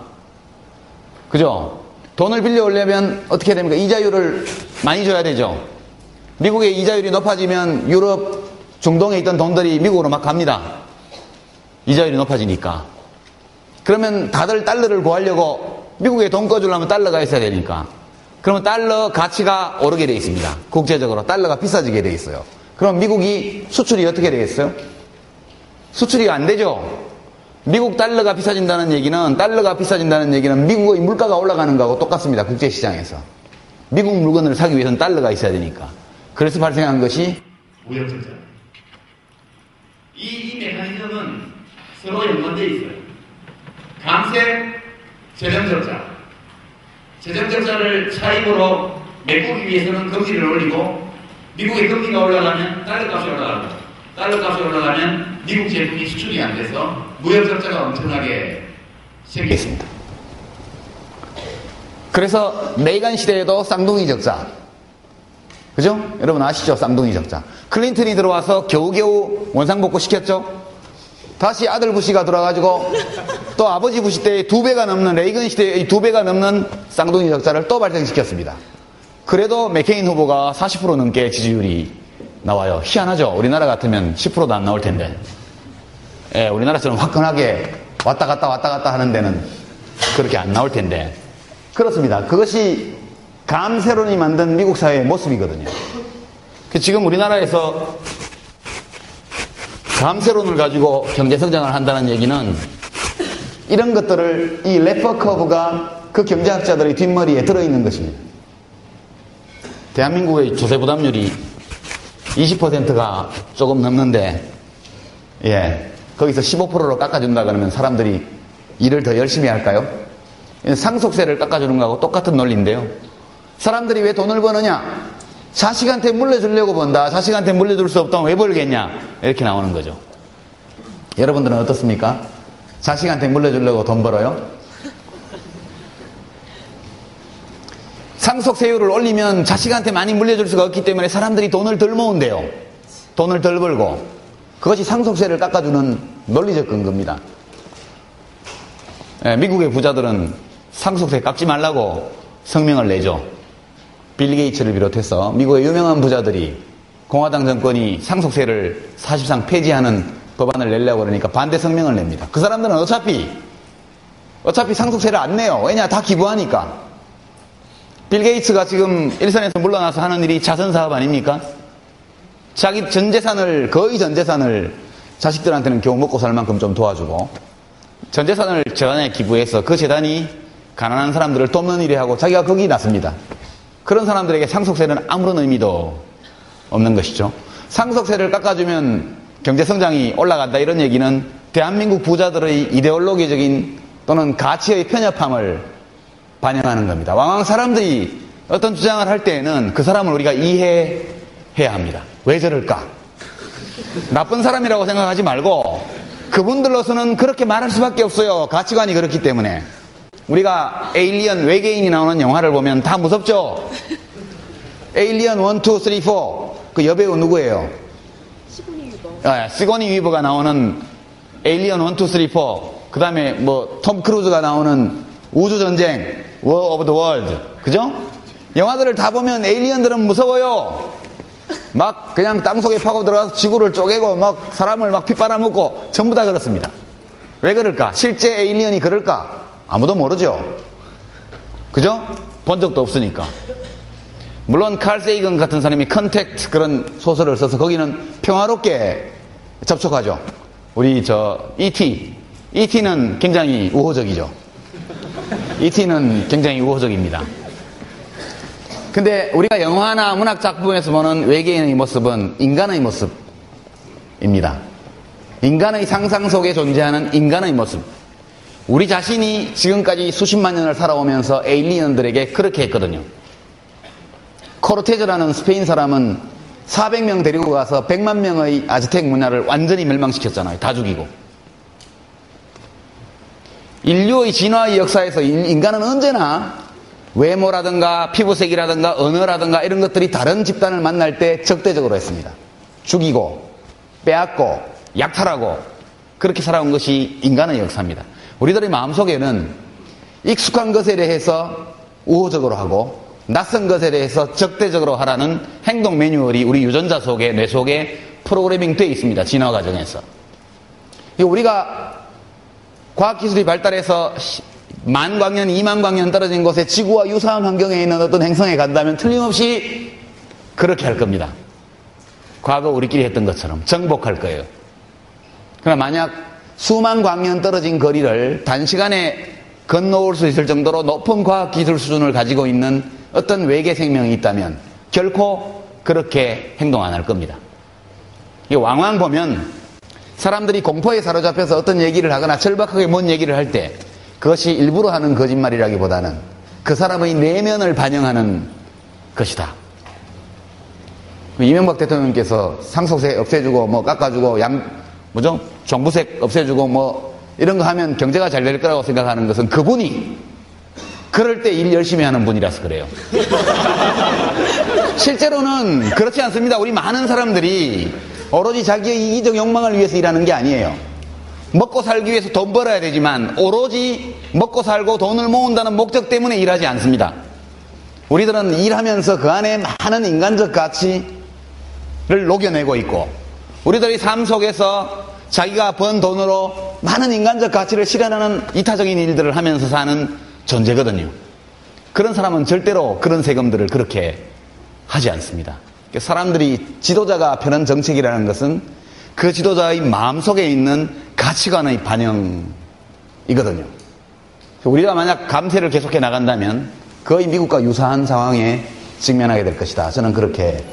그죠? 돈을 빌려오려면 어떻게 됩니까? 이자율을 많이 줘야 되죠. 미국의 이자율이 높아지면 유럽, 중동에 있던 돈들이 미국으로 막 갑니다. 이자율이 높아지니까. 그러면 다들 달러를 구하려고 미국에 돈 꺼주려면 달러가 있어야 되니까. 그러면 달러 가치가 오르게 돼 있습니다. 국제적으로 달러가 비싸지게 돼 있어요. 그럼 미국이 수출이 어떻게 되겠어요? 수출이 안 되죠. 미국 달러가 비싸진다는 얘기는 미국의 물가가 올라가는 거하고 똑같습니다. 국제시장에서. 미국 물건을 사기 위해서는 달러가 있어야 되니까. 그래서 발생한 것이 무역적자. 이 메커니즘은 서로 연관되어 있어요. 강세, 재정적자. 재정적자를 차입으로 메꾸기 위해서는 금리를 올리고, 미국의 금리가 올라가면 달러 값이 올라가고, 달러 값이 올라가면 미국 제품이 수출이 안 돼서 무역적자가 엄청나게 생겼습니다. 그래서 레이간 시대에도 쌍둥이 적자. 그죠? 여러분 아시죠? 쌍둥이 적자. 클린턴이 들어와서 겨우겨우 원상복구 시켰죠? 다시 아들 부시가 들어와가지고 또 아버지 부시 때의 2배가 넘는, 레이건 시대의 2배가 넘는 쌍둥이 적자를 또 발생시켰습니다. 그래도 맥케인 후보가 40% 넘게 지지율이 나와요. 희한하죠? 우리나라 같으면 10%도 안 나올 텐데. 예, 우리나라처럼 화끈하게 왔다 갔다 하는 데는 그렇게 안 나올 텐데. 그렇습니다. 그것이 감세론이 만든 미국 사회의 모습이거든요. 지금 우리나라에서 감세론을 가지고 경제성장을 한다는 얘기는 이런 것들을, 이 레퍼 커브가 그 경제학자들의 뒷머리에 들어있는 것입니다. 대한민국의 조세부담률이 20%가 조금 넘는데, 예, 거기서 15%로 깎아준다 그러면 사람들이 일을 더 열심히 할까요? 상속세를 깎아주는 거하고 똑같은 논리인데요. 사람들이 왜 돈을 버느냐? 자식한테 물려주려고 번다. 자식한테 물려줄 수 없다면 왜 벌겠냐? 이렇게 나오는 거죠. 여러분들은 어떻습니까? 자식한테 물려주려고 돈 벌어요? 상속세율을 올리면 자식한테 많이 물려줄 수가 없기 때문에 사람들이 돈을 덜 모은대요. 돈을 덜 벌고. 그것이 상속세를 깎아주는 논리적 근거입니다. 예, 미국의 부자들은 상속세 깎지 말라고 성명을 내죠. 빌 게이츠를 비롯해서 미국의 유명한 부자들이 공화당 정권이 상속세를 사실상 폐지하는 법안을 내려고 그러니까 반대 성명을 냅니다. 그 사람들은 어차피 상속세를 안 내요. 왜냐? 다 기부하니까. 빌 게이츠가 지금 일선에서 물러나서 하는 일이 자선사업 아닙니까? 자기 전 재산을, 거의 전 재산을 자식들한테는 겨우 먹고 살 만큼 좀 도와주고, 전 재산을 재단에 기부해서 그 재단이 가난한 사람들을 돕는 일을 하고 자기가 거기 났습니다. 그런 사람들에게 상속세는 아무런 의미도 없는 것이죠. 상속세를 깎아주면 경제성장이 올라간다, 이런 얘기는 대한민국 부자들의 이데올로기적인 또는 가치의 편협함을 반영하는 겁니다. 왕왕 사람들이 어떤 주장을 할 때에는 그 사람을 우리가 이해해야 합니다. 왜 저럴까? 나쁜 사람이라고 생각하지 말고 그분들로서는 그렇게 말할 수밖에 없어요. 가치관이 그렇기 때문에. 우리가 에일리언, 외계인이 나오는 영화를 보면 다 무섭죠? 에일리언 1, 2, 3, 4. 그 여배우 누구예요? 시고니 위버가 나오는 에일리언 1, 2, 3, 4. 그 다음에 톰 크루즈가 나오는 우주전쟁, War of the World. 그죠? 영화들을 다 보면 에일리언들은 무서워요. 막 그냥 땅속에 파고 들어가서 지구를 쪼개고 막 사람을 막 핏바라먹고 전부 다 그렇습니다. 왜 그럴까? 실제 에일리언이 그럴까? 아무도 모르죠. 그죠? 본 적도 없으니까. 물론 칼 세이건 같은 사람이 컨택트 그런 소설을 써서 거기는 평화롭게 접촉하죠. 우리 ET는 굉장히 우호적이죠. ET는 굉장히 우호적입니다. 근데 우리가 영화나 문학 작품에서 보는 외계인의 모습은 인간의 모습입니다. 인간의 상상 속에 존재하는 인간의 모습. 우리 자신이 지금까지 수십만 년을 살아오면서 에일리언들에게 그렇게 했거든요. 코르테즈라는 스페인 사람은 400명 데리고 가서 100만 명의 아즈텍 문화를 완전히 멸망시켰잖아요. 다 죽이고. 인류의 진화의 역사에서 인간은 언제나 외모라든가 피부색이라든가 언어라든가 이런 것들이 다른 집단을 만날 때 적대적으로 했습니다. 죽이고 빼앗고 약탈하고 그렇게 살아온 것이 인간의 역사입니다. 우리들의 마음속에는 익숙한 것에 대해서 우호적으로 하고 낯선 것에 대해서 적대적으로 하라는 행동 매뉴얼이 우리 유전자 속에, 뇌 속에 프로그래밍 되어 있습니다. 진화 과정에서. 우리가 과학기술이 발달해서 10,000광년, 20,000광년 떨어진 곳에 지구와 유사한 환경에 있는 어떤 행성에 간다면 틀림없이 그렇게 할 겁니다. 과거 우리끼리 했던 것처럼 정복할 거예요. 그러나 만약 수만 광년 떨어진 거리를 단시간에 건너올 수 있을 정도로 높은 과학기술 수준을 가지고 있는 어떤 외계 생명이 있다면 결코 그렇게 행동 안 할 겁니다. 이 왕왕 보면 사람들이 공포에 사로잡혀서 어떤 얘기를 하거나 절박하게 뭔 얘기를 할 때 그것이 일부러 하는 거짓말이라기보다는 그 사람의 내면을 반영하는 것이다. 이명박 대통령께서 상속세 없애주고 뭐 깎아주고 종부세 없애주고 뭐 이런 거 하면 경제가 잘 될 거라고 생각하는 것은 그분이 그럴 때 일 열심히 하는 분이라서 그래요. 실제로는 그렇지 않습니다. 우리 많은 사람들이 오로지 자기의 이기적 욕망을 위해서 일하는 게 아니에요. 먹고 살기 위해서 돈 벌어야 되지만 오로지 먹고 살고 돈을 모은다는 목적 때문에 일하지 않습니다. 우리들은 일하면서 그 안에 많은 인간적 가치를 녹여내고 있고 우리들의 삶 속에서 자기가 번 돈으로 많은 인간적 가치를 실현하는 이타적인 일들을 하면서 사는 존재거든요. 그런 사람은 절대로 그런 세금들을 그렇게 하지 않습니다. 사람들이 지도자가 펴는 정책이라는 것은 그 지도자의 마음속에 있는 가치관의 반영이거든요. 우리가 만약 감세를 계속해 나간다면 거의 미국과 유사한 상황에 직면하게 될 것이다. 저는 그렇게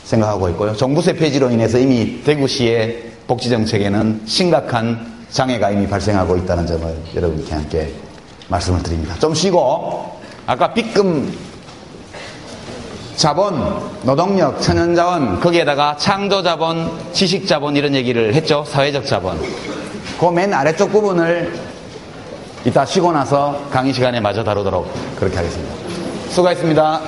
생각하고 있고요. 종부세 폐지로 인해서 이미 대구시의 복지정책에는 심각한 장애가 이미 발생하고 있다는 점을 여러분께 함께 말씀을 드립니다. 좀 쉬고 아까 빗금 자본, 노동력, 천연자원 거기에다가 창조자본, 지식자본 이런 얘기를 했죠. 사회적 자본. 그 맨 아래쪽 부분을 이따 쉬고 나서 강의 시간에 마저 다루도록 그렇게 하겠습니다. 수고하셨습니다.